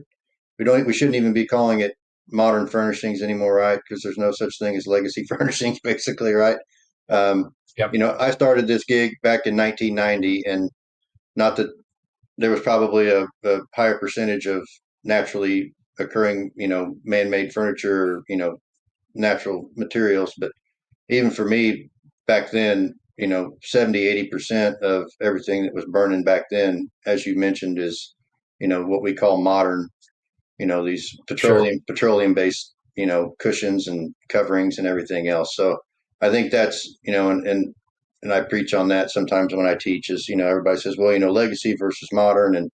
A: we shouldn't even be calling it modern furnishings anymore. Right. Because there's no such thing as legacy furnishings basically. Right. Um,
B: Yep.
A: I started this gig back in 1990 and not that there was probably a higher percentage of naturally occurring, man-made furniture, natural materials. But even for me back then, 70, 80% of everything that was burning back then, as you mentioned, is, what we call modern, these
B: Sure.
A: petroleum based, cushions and coverings and everything else. So I think that's, and I preach on that sometimes when I teach is, everybody says, well, legacy versus modern. And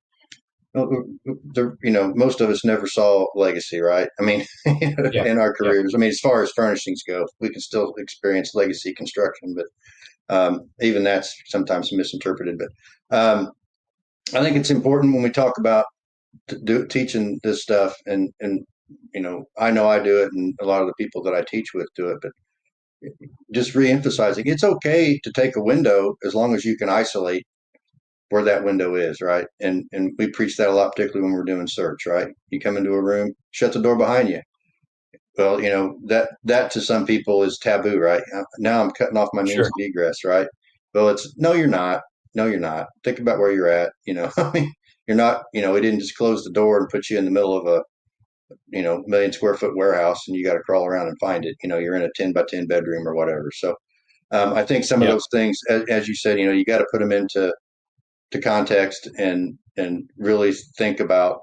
A: most of us never saw legacy, right? I mean,
B: Yeah.
A: in our
B: Yeah.
A: careers, I mean, as far as furnishings go, we can still experience legacy construction, but even that's sometimes misinterpreted. But I think it's important when we talk about teaching this stuff, and I know I do it, and a lot of the people that I teach with do it, but just reemphasizing it's okay to take a window as long as you can isolate where that window is, right? And we preach that a lot, particularly when we're doing search, right? You come into a room, shut the door behind you. Well, that to some people is taboo, right? Now I'm cutting off my means
B: Sure.
A: of egress, right? Well, it's no, you're not. No, you're not. Think about where you're at. I mean, you're not. We didn't just close the door and put you in the middle of a million square foot warehouse and you got to crawl around and find it. You're in a 10 by 10 bedroom or whatever. So I think some of
B: Yep.
A: those things, as you said, you got to put them into to context and really think about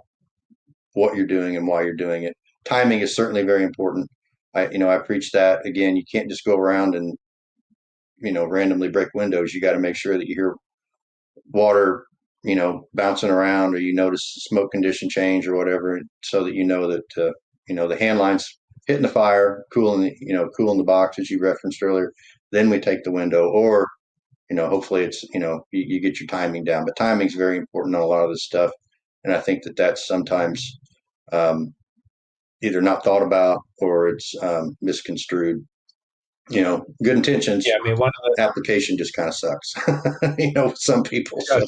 A: what you're doing and why you're doing it. Timing is certainly very important. I preach that again. You can't just go around and randomly break windows. You got to make sure that you hear water, bouncing around, or you notice smoke condition change or whatever, so that that the hand line's hitting the fire, cooling the box as you referenced earlier. Then we take the window, or hopefully it's you get your timing down. But timing is very important on a lot of this stuff, and I think that's sometimes either not thought about or it's misconstrued. Good intentions.
B: Yeah, I mean, one of the
A: application just kind of sucks. Some people.
B: So.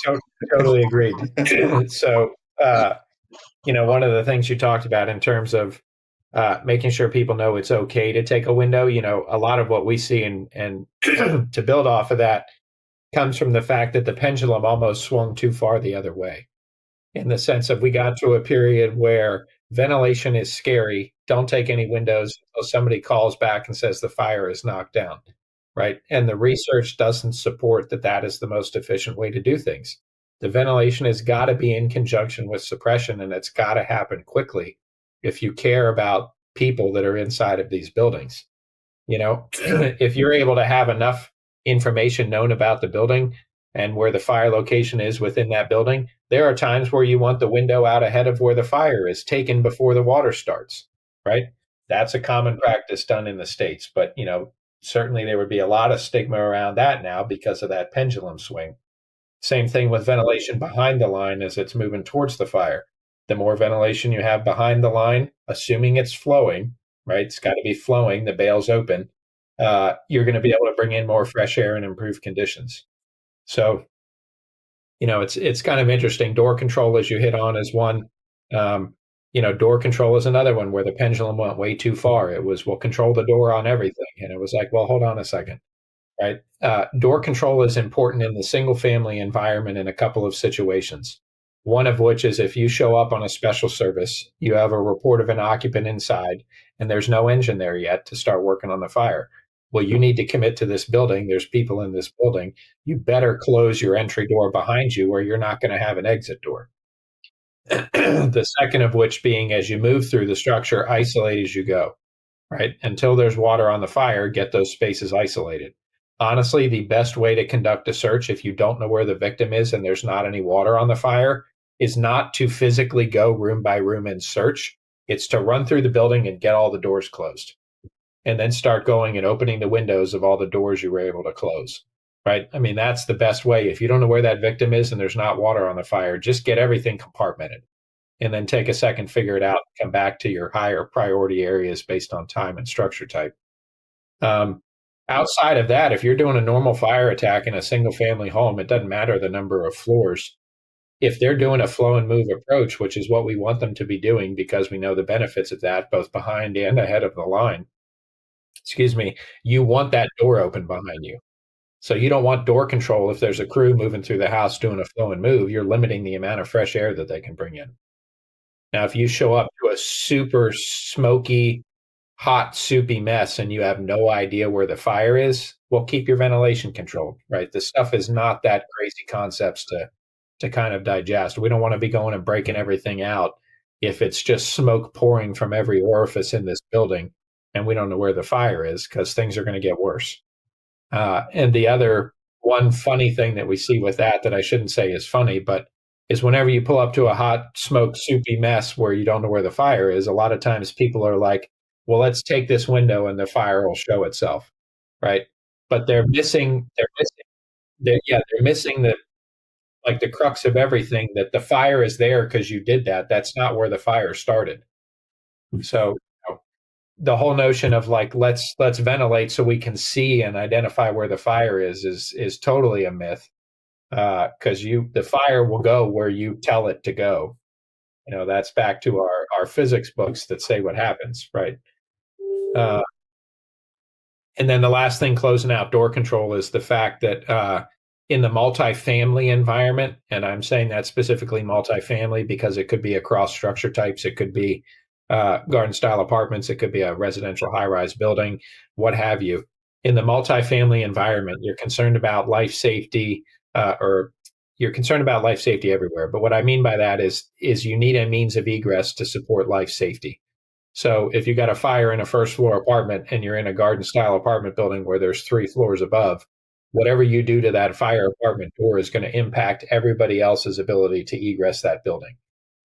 B: Totally agreed. So, one of the things you talked about in terms of making sure people know it's okay to take a window, a lot of what we see and to build off of that comes from the fact that the pendulum almost swung too far the other way, in the sense of we got to a period where ventilation is scary. Don't take any windows until somebody calls back and says the fire is knocked down, right? And the research doesn't support that is the most efficient way to do things. The ventilation has got to be in conjunction with suppression, and it's got to happen quickly if you care about people that are inside of these buildings. If you're able to have enough information known about the building and where the fire location is within that building, there are times where you want the window out ahead of where the fire is, taken before the water starts, right? That's a common practice done in the States, but certainly there would be a lot of stigma around that now because of that pendulum swing. Same thing with ventilation behind the line as it's moving towards the fire. The more ventilation you have behind the line, assuming it's flowing, right? It's got to be flowing, the bale's open. You're going to be able to bring in more fresh air and improve conditions. So, it's kind of interesting. Door control, as you hit on, is one. Door control is another one where the pendulum went way too far. It was, we'll control the door on everything. And it was like, well, hold on a second, right? Door control is important in the single family environment in a couple of situations. One of which is if you show up on a special service, you have a report of an occupant inside and there's no engine there yet to start working on the fire. Well, you need to commit to this building. There's people in this building. You better close your entry door behind you, or you're not going to have an exit door. The second of which being, as you move through the structure, isolate as you go, right? Until there's water on the fire, get those spaces isolated. Honestly, the best way to conduct a search if you don't know where the victim is and there's not any water on the fire is not to physically go room by room and search. It's to run through the building and get all the doors closed, and then start going and opening the windows of all the doors you were able to close, right? I mean, that's the best way. If you don't know where that victim is and there's not water on the fire, just get everything compartmented and then take a second, figure it out, and come back to your higher priority areas based on time and structure type. Outside of that, if you're doing a normal fire attack in a single family home, it doesn't matter the number of floors. If they're doing a flow and move approach, which is what we want them to be doing because we know the benefits of that, both behind and ahead of the line, you want that door open behind you. So you don't want door control if there's a crew moving through the house doing a flow and move. You're limiting the amount of fresh air that they can bring in. Now, if you show up to a super smoky, hot, soupy mess and you have no idea where the fire is, well, keep your ventilation controlled, right? This stuff is not that crazy concepts to kind of digest. We don't want to be going and breaking everything out if it's just smoke pouring from every orifice in this building and we don't know where the fire is, because things are going to get worse. And the other one funny thing that we see with that I shouldn't say is funny, but is whenever you pull up to a hot, smoke, soupy mess where you don't know where the fire is, a lot of times people are like, well, let's take this window and the fire will show itself, right? But they're missing the crux of everything, that the fire is there because you did that. That's not where the fire started. So the whole notion of like, let's ventilate so we can see and identify where the fire is totally a myth. Because the fire will go where you tell it to go. That's back to our physics books that say what happens, right? And then the last thing closing out door control is the fact that in the multifamily environment, and I'm saying that specifically multifamily because it could be across structure types, it could be garden style apartments, it could be a residential high-rise building, what have you. In the multifamily environment, you're concerned about life safety, or you're concerned about life safety everywhere. But what I mean by that is you need a means of egress to support life safety. So if you got a fire in a first floor apartment and you're in a garden style apartment building where there's 3 floors above, whatever you do to that fire apartment door is going to impact everybody else's ability to egress that building.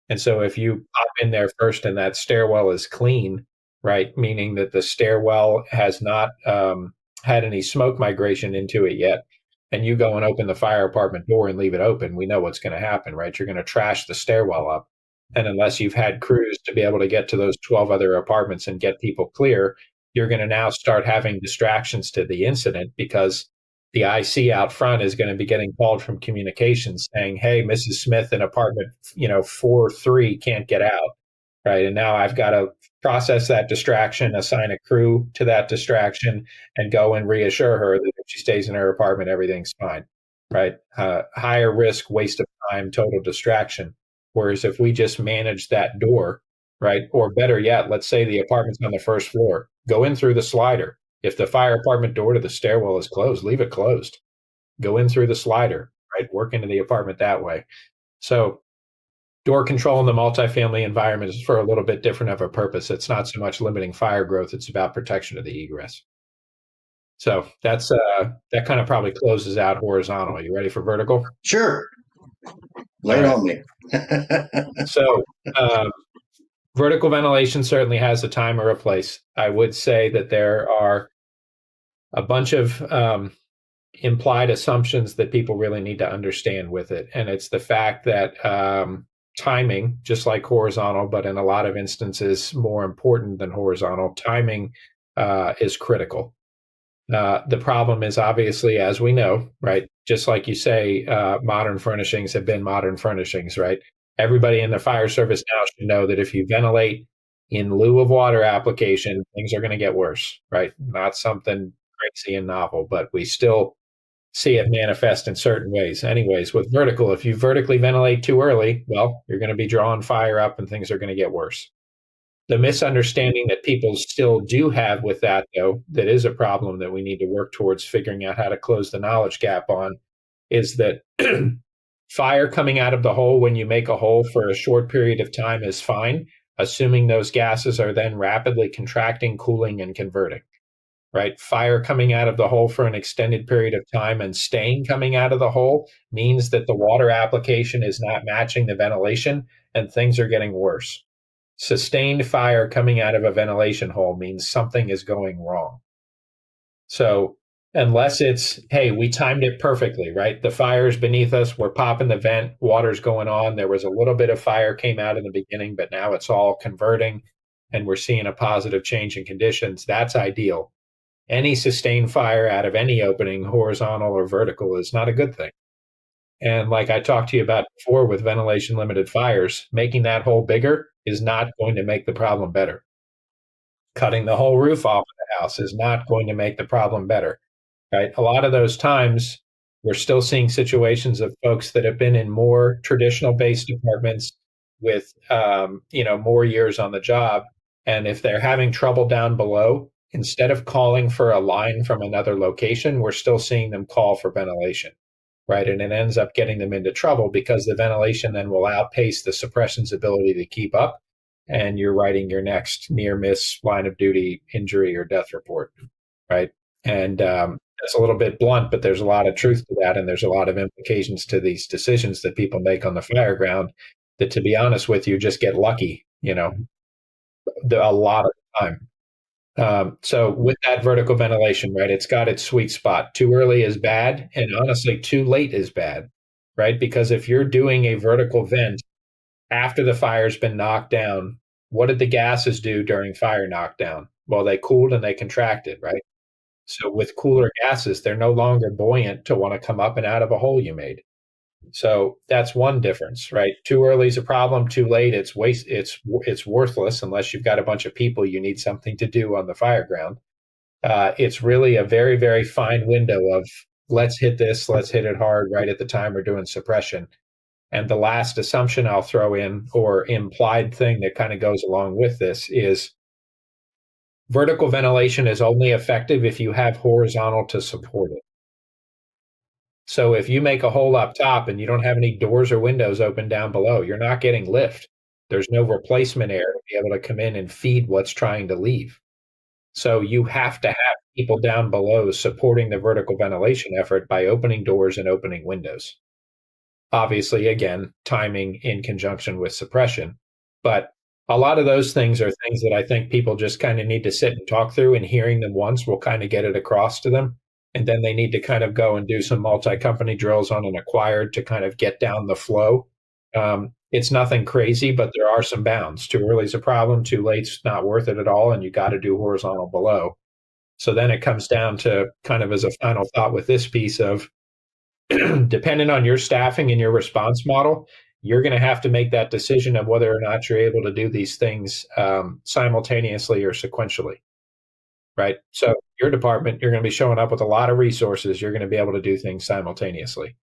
B: And so if you pop in there first and that stairwell is clean, right, meaning that the stairwell has not had any smoke migration into it yet, and you go and open the fire apartment door and leave it open, we know what's going to happen, right? You're going to trash the stairwell up. And unless you've had crews to be able to get to those 12 other apartments and get people clear, you're going to now start having distractions to the incident because the IC out front is going to be getting called from communications saying, hey, Mrs. Smith in apartment, 4-3 can't get out, right? And now I've got to process that distraction, assign a crew to that distraction, and go and reassure her that if she stays in her apartment, everything's fine, right? Higher risk, waste of time, total distraction. Whereas if we just manage that door, right, or better yet, let's say the apartment's on the first floor, go in through the slider. If the fire apartment door to the stairwell is closed, leave it closed. Go in through the slider, right? Work into the apartment that way. So door control in the multifamily environment is for a little bit different of a purpose. It's not so much limiting fire growth, it's about protection of the egress. So that's that kind of probably closes out horizontal. You ready for vertical?
A: Sure. Lay it on me.
B: So vertical ventilation certainly has a time or a place. I would say that there are a bunch of implied assumptions that people really need to understand with it. And it's the fact that timing, just like horizontal, but in a lot of instances more important than horizontal, timing is critical. The problem is obviously, as we know, right, just like you say, modern furnishings have been modern furnishings, right? Everybody in the fire service now should know that if you ventilate in lieu of water application, things are going to get worse, right? Not something crazy and novel, but we still see it manifest in certain ways. Anyways, with vertical, if you vertically ventilate too early, well, you're going to be drawing fire up and things are going to get worse. The misunderstanding that people still do have with that, though, that is a problem that we need to work towards figuring out how to close the knowledge gap on, is that fire coming out of the hole when you make a hole for a short period of time is fine, assuming those gases are then rapidly contracting, cooling, and converting, right? Fire coming out of the hole for an extended period of time and staying coming out of the hole means that the water application is not matching the ventilation and things are getting worse. Sustained fire coming out of a ventilation hole means something is going wrong. So unless it's, hey, we timed it perfectly, right? The fire's beneath us, we're popping the vent, water's going on. There was a little bit of fire came out in the beginning, but now it's all converting and we're seeing a positive change in conditions. That's ideal. Any sustained fire out of any opening, horizontal or vertical, is not a good thing. And like I talked to you about before with ventilation limited fires, making that hole bigger is not going to make the problem better. Cutting the whole roof off of the house is not going to make the problem better, right? A lot of those times, we're still seeing situations of folks that have been in more traditional based apartments with, more years on the job. And if they're having trouble down below, instead of calling for a line from another location, we're still seeing them call for ventilation, right? And it ends up getting them into trouble because the ventilation then will outpace the suppression's ability to keep up. And you're writing your next near miss, line of duty, injury, or death report, right? And that's a little bit blunt, but there's a lot of truth to that. And there's a lot of implications to these decisions that people make on the fire ground that, to be honest with you, just get lucky, a lot of the time. So with that vertical ventilation, right, it's got its sweet spot. Too early is bad, and honestly, too late is bad, right? Because if you're doing a vertical vent after the fire's been knocked down, what did the gases do during fire knockdown? Well, they cooled and they contracted, right? So with cooler gases, they're no longer buoyant to want to come up and out of a hole you made. So that's one difference, right? Too early is a problem. Too late, it's waste. It's worthless unless you've got a bunch of people you need something to do on the fire ground. It's really a very, very fine window of let's hit this, let's hit it hard right at the time we're doing suppression. And the last assumption I'll throw in, or implied thing that kind of goes along with this, is vertical ventilation is only effective if you have horizontal to support it. So if you make a hole up top and you don't have any doors or windows open down below, you're not getting lift. There's no replacement air to be able to come in and feed what's trying to leave. So you have to have people down below supporting the vertical ventilation effort by opening doors and opening windows. Obviously, again, timing in conjunction with suppression. But a lot of those things are things that I think people just kind of need to sit and talk through, and hearing them once will kind of get it across to them. And then they need to kind of go and do some multi-company drills on an acquired to kind of get down the flow. It's nothing crazy, but there are some bounds. Too early is a problem. Too late's not worth it at all. And you got to do horizontal below. So then it comes down to kind of as a final thought with this piece of depending on your staffing and your response model, you're going to have to make that decision of whether or not you're able to do these things simultaneously or sequentially. Right. So your department, you're going to be showing up with a lot of resources. You're going to be able to do things simultaneously.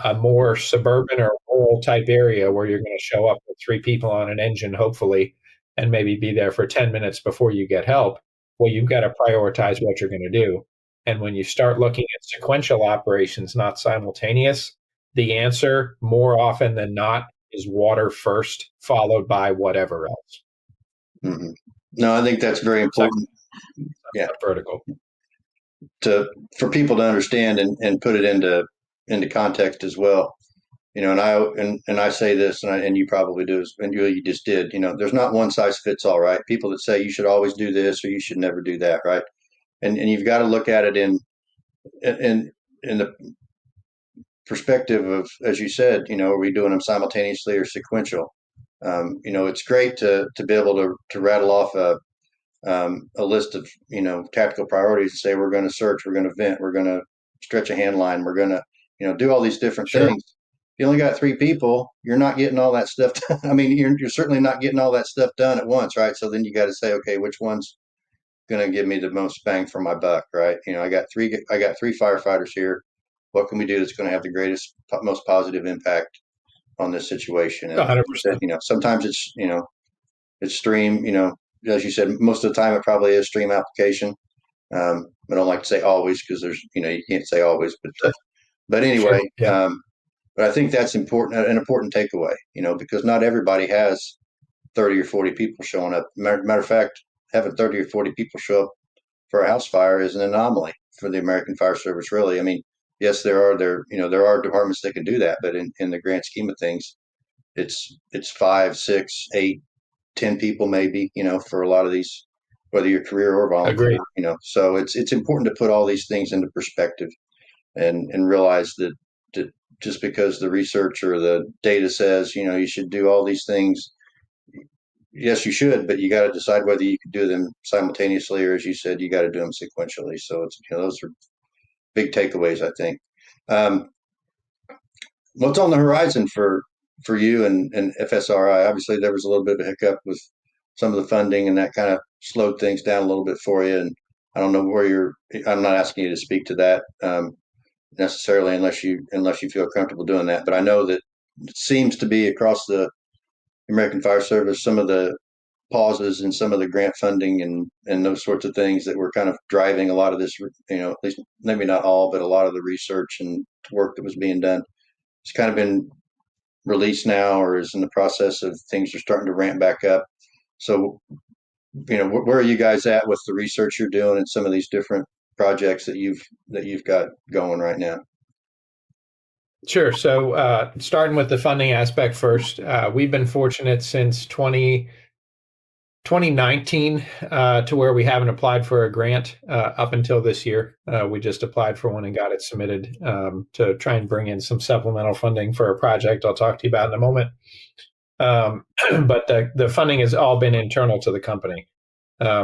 B: A more suburban or rural type area where you're going to show up with 3 people on an engine, hopefully, and maybe be there for 10 minutes before you get help. Well, you've got to prioritize what you're going to do. And when you start looking at sequential operations, not simultaneous, the answer more often than not is water first, followed by whatever else.
A: Mm-hmm. No, I think that's very important.
B: Yeah, vertical
A: for people to understand and put it into context as well. And I say this, and you probably do, and you just did. There's not one size fits all, right? People that say you should always do this or you should never do that, right? And you've got to look at it in the perspective of, as you said, are we doing them simultaneously or sequential? It's great to be able to rattle off a list of tactical priorities and say we're going to search, we're going to vent, we're going to stretch a hand line, we're going to do all these different things. If you only got 3 people, you're not getting all that stuff done. I mean, you're certainly not getting all that stuff done at once, right? So then you got to say, okay, which one's going to give me the most bang for my buck, right? I got 3 firefighters here. What can we do that's going to have the greatest, most positive impact on this situation? And
B: 100%.
A: Sometimes it's it's stream. As you said, most of the time it probably is stream application. I don't like to say always because there's you can't say always, but anyway.
B: Sure. Yeah.
A: But I think that's important, an important takeaway, because not everybody has 30 or 40 people showing up. Matter of fact, having 30 or 40 people show up for a house fire is an anomaly for the American Fire Service, really. I mean, yes, there are departments that can do that, but in the grand scheme of things, it's 5, 6, 8, 10 people maybe, for a lot of these, whether you're career or volunteer.
B: Agreed.
A: So it's important to put all these things into perspective and realize that just because the research or the data says, you should do all these things, yes, you should, but you got to decide whether you can do them simultaneously, or as you said, you got to do them sequentially. So it's, those are big takeaways, I think. What's on the horizon for you and FSRI? Obviously, there was a little bit of a hiccup with some of the funding, and that kind of slowed things down a little bit for you. And I don't know where I'm not asking you to speak to that necessarily, unless you feel comfortable doing that. But I know that it seems to be across the American Fire Service some of the pauses and some of the grant funding and those sorts of things that were kind of driving a lot of this. At least maybe not all, but a lot of the research and work that was being done. It's kind of been released now, or is in the process of things are starting to ramp back up. So, where are you guys at with the research you're doing and some of these different projects that you've got going right now?
B: Sure. So starting with the funding aspect first, we've been fortunate since 2019 to where we haven't applied for a grant up until this year. We just applied for one and got it submitted to try and bring in some supplemental funding for a project I'll talk to you about in a moment. But the funding has all been internal to the company,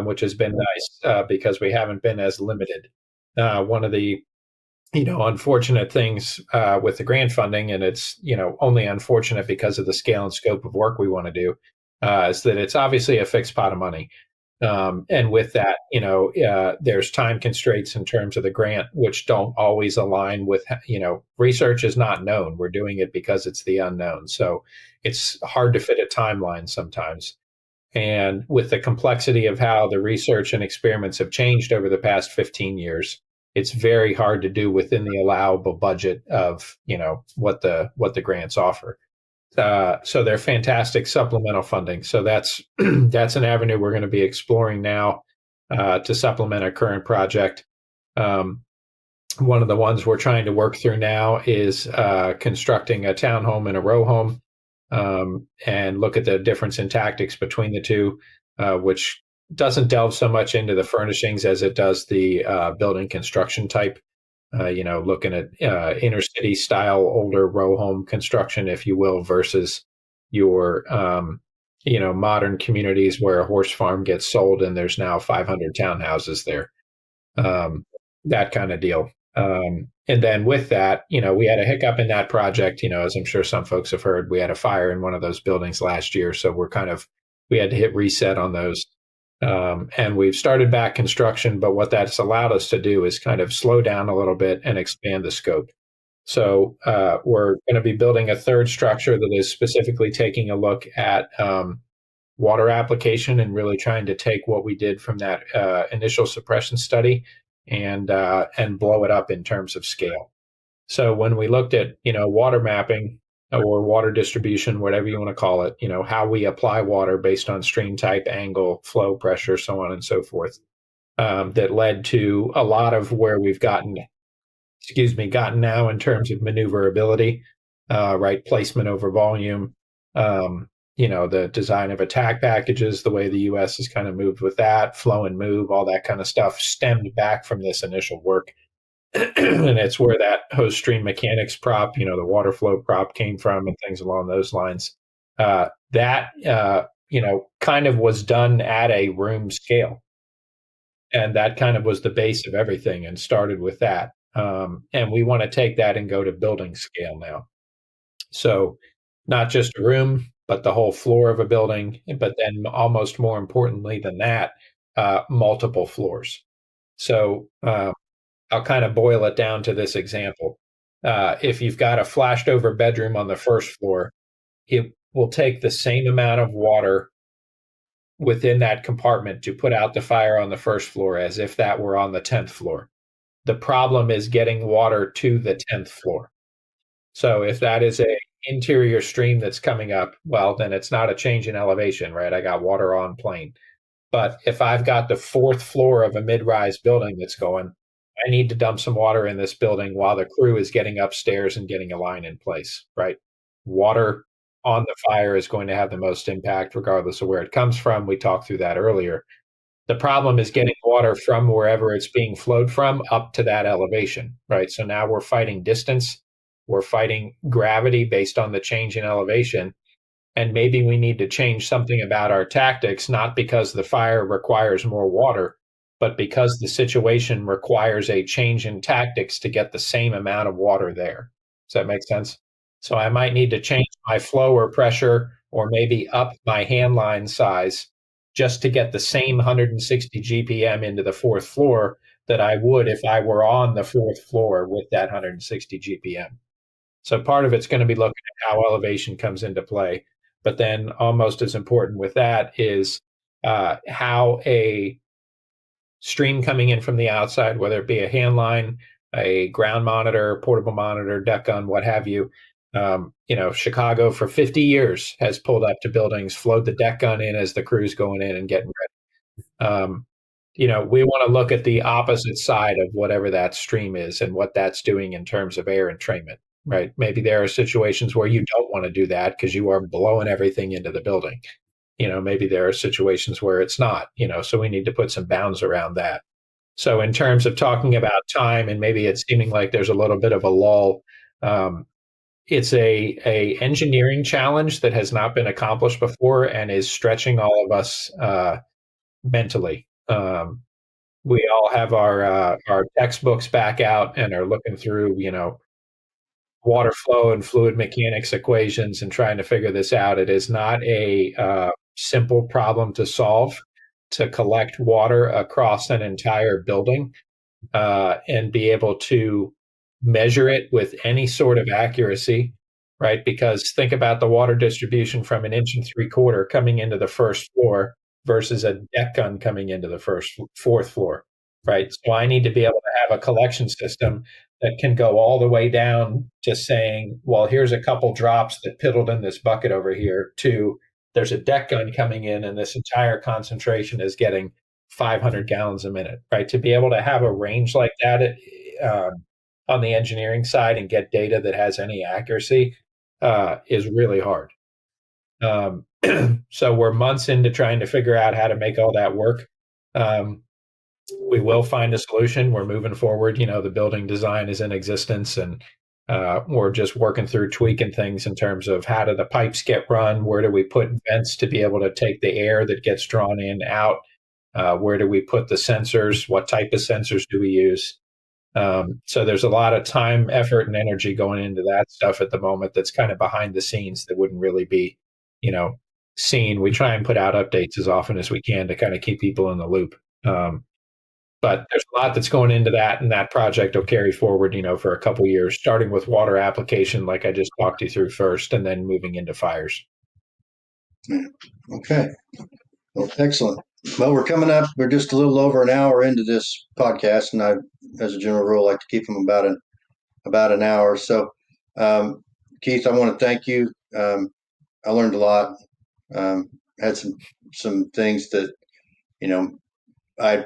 B: which has been nice because we haven't been as limited. One of the unfortunate things with the grant funding, and it's only unfortunate because of the scale and scope of work we want to do, is that it's obviously a fixed pot of money, and with that, there's time constraints in terms of the grant, which don't always align with research is not known. We're doing it because it's the unknown, so it's hard to fit a timeline sometimes. And with the complexity of how the research and experiments have changed over the past 15 years, it's very hard to do within the allowable budget of, what the grants offer. So they're fantastic supplemental funding. So that's that's an avenue we're going to be exploring now to supplement a current project. Um, One of the ones we're trying to work through now is constructing a townhome and a row home, and look at the difference in tactics between the two, which doesn't delve so much into the furnishings as it does the building construction type. Looking at inner city style older row home construction, if you will, versus your modern communities where a horse farm gets sold and there's now 500 townhouses there, um, that kind of deal. And then with that, we had a hiccup in that project. As I'm sure some folks have heard, we had a fire in one of those buildings last year, so we had to hit reset on those. And we've started back construction, but what that's allowed us to do is kind of slow down a little bit and expand the scope. So we're going to be building a third structure that is specifically taking a look at water application and really trying to take what we did from that initial suppression study and blow it up in terms of scale. So when we looked at water mapping or water distribution, whatever you want to call it, how we apply water based on stream type, angle, flow, pressure, so on and so forth, that led to a lot of where we've gotten now in terms of maneuverability, right? Placement over volume, the design of attack packages, the way the U.S. has kind of moved with that, flow and move, all that kind of stuff stemmed back from this initial work. And it's where that hose stream mechanics prop, the water flow prop came from and things along those lines. That kind of was done at a room scale. And that kind of was the base of everything and started with that. And we want to take that and go to building scale now. So not just a room, but the whole floor of a building, but then almost more importantly than that, multiple floors. So I'll kind of boil it down to this example. If you've got a flashed over bedroom on the first floor, it will take the same amount of water within that compartment to put out the fire on the first floor as if that were on the 10th floor. The problem is getting water to the 10th floor. So if that is a interior stream that's coming up, well, then it's not a change in elevation, right? I got water on plane. But if I've got the 4th floor of a mid-rise building that's going, I need to dump some water in this building while the crew is getting upstairs and getting a line in place, right? Water on the fire is going to have the most impact regardless of where it comes from. We talked through that earlier. The problem is getting water from wherever it's being flowed from up to that elevation, right? So now we're fighting distance. We're fighting gravity based on the change in elevation. And maybe we need to change something about our tactics, not because the fire requires more water, but because the situation requires a change in tactics to get the same amount of water there. Does that make sense? So I might need to change my flow or pressure, or maybe up my handline size just to get the same 160 GPM into the 4th floor that I would if I were on the 4th floor with that 160 GPM. So part of it's going to be looking at how elevation comes into play. But then almost as important with that is how a stream coming in from the outside, whether it be a hand line, a ground monitor, portable monitor, deck gun, what have you. Chicago for 50 years has pulled up to buildings, flowed the deck gun in as the crew's going in and getting ready. We want to look at the opposite side of whatever that stream is and what that's doing in terms of air entrainment, right? Maybe there are situations where you don't want to do that because you are blowing everything into the building. Maybe there are situations where it's not, so we need to put some bounds around that. So in terms of talking about time, and maybe it's seeming like there's a little bit of a lull, it's a engineering challenge that has not been accomplished before and is stretching all of us mentally. We all have our textbooks back out and are looking through, water flow and fluid mechanics equations and trying to figure this out. It is not a simple problem to solve, to collect water across an entire building and be able to measure it with any sort of accuracy, right? Because think about the water distribution from 1 3/4 inches coming into the 1st floor versus a deck gun coming into the 4th floor, right? So I need to be able to have a collection system that can go all the way down to saying, well, here's a couple drops that piddled in this bucket over here, to there's a deck gun coming in and this entire concentration is getting 500 gallons a minute, right? To be able to have a range like that on the engineering side and get data that has any accuracy is really hard. So we're months into trying to figure out how to make all that work. We will find a solution. We're moving forward. The building design is in existence, and we're just working through tweaking things in terms of how do the pipes get run, where do we put vents to be able to take the air that gets drawn in out, where do we put the sensors, what type of sensors do we use. So there's a lot of time, effort, and energy going into that stuff at the moment that's kind of behind the scenes that wouldn't really be, seen. We try and put out updates as often as we can to kind of keep people in the loop. But there's a lot that's going into that, and that project will carry forward, for a couple of years, starting with water application, like I just talked you through first, and then moving into fires.
A: Yeah. Okay. Well, excellent. Well, we're just a little over an hour into this podcast, and I, as a general rule, like to keep them about an hour. So, Keith, I want to thank you. I learned a lot. Had some things that, I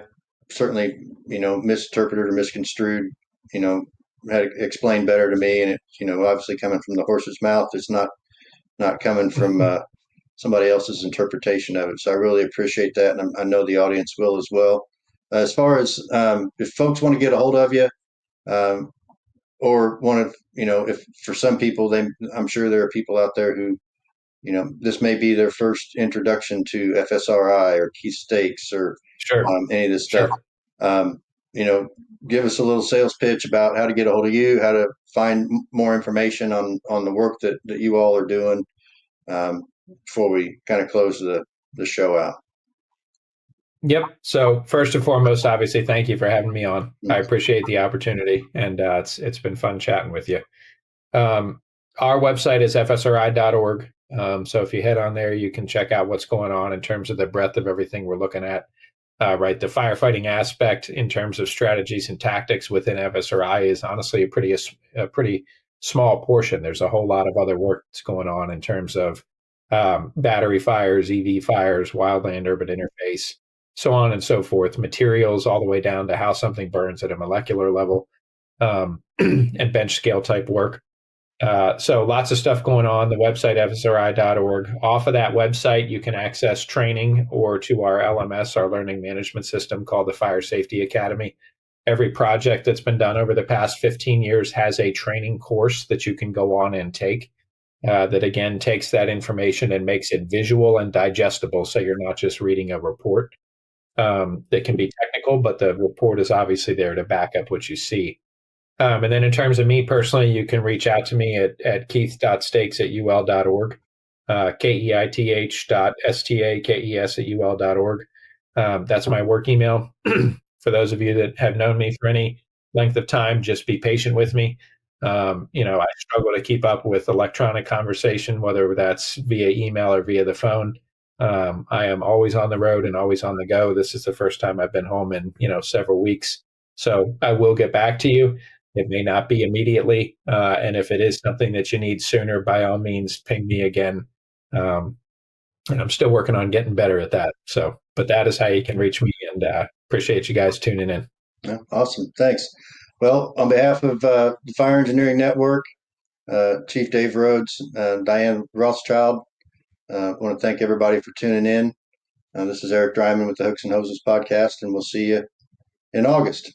A: certainly, misinterpreted or misconstrued, had it explained better to me. And it, obviously coming from the horse's mouth, it's not coming from somebody else's interpretation of it. So I really appreciate that. And I know the audience will as well. As far as if folks want to get a hold of you, or want to, if for some people, I'm sure there are people out there who, this may be their first introduction to FSRI or key stakes or
B: Sure.
A: Any of this stuff. Sure. Give us a little sales pitch about how to get a hold of you, how to find more information on the work that you all are doing, before we kind of close the show out.
B: Yep. So first and foremost, obviously, thank you for having me on. Mm-hmm. I appreciate the opportunity, and it's been fun chatting with you. Our website is fsri.org. So if you head on there, you can check out what's going on in terms of the breadth of everything we're looking at. Right, the firefighting aspect in terms of strategies and tactics within FSRI is honestly a pretty small portion. There's a whole lot of other work that's going on in terms of battery fires, EV fires, wildland urban interface, so on and so forth, materials all the way down to how something burns at a molecular level, and bench scale type work. So lots of stuff going on. The website, fsri.org. Off of that website, you can access training or to our LMS, our learning management system called the Fire Safety Academy. Every project that's been done over the past 15 years has a training course that you can go on and take that, again, takes that information and makes it visual and digestible. So you're not just reading a report that can be technical, but the report is obviously there to back up what you see. And then in terms of me personally, you can reach out to me at keith.stakes@ul.org, keith.stakes@ul.org. That's my work email. For those of you that have known me for any length of time, just be patient with me. I struggle to keep up with electronic conversation, whether that's via email or via the phone. I am always on the road and always on the go. This is the first time I've been home in, several weeks. So I will get back to you. It may not be immediately. And if it is something that you need sooner, by all means, ping me again. And I'm still working on getting better at that. So, but that is how you can reach me, and appreciate you guys tuning in.
A: Yeah, awesome. Thanks. Well, on behalf of the Fire Engineering Network, Chief Dave Rhodes, Diane Rothschild, I want to thank everybody for tuning in. This is Eric Dreiman with the Hooks and Hoses podcast, and we'll see you in August.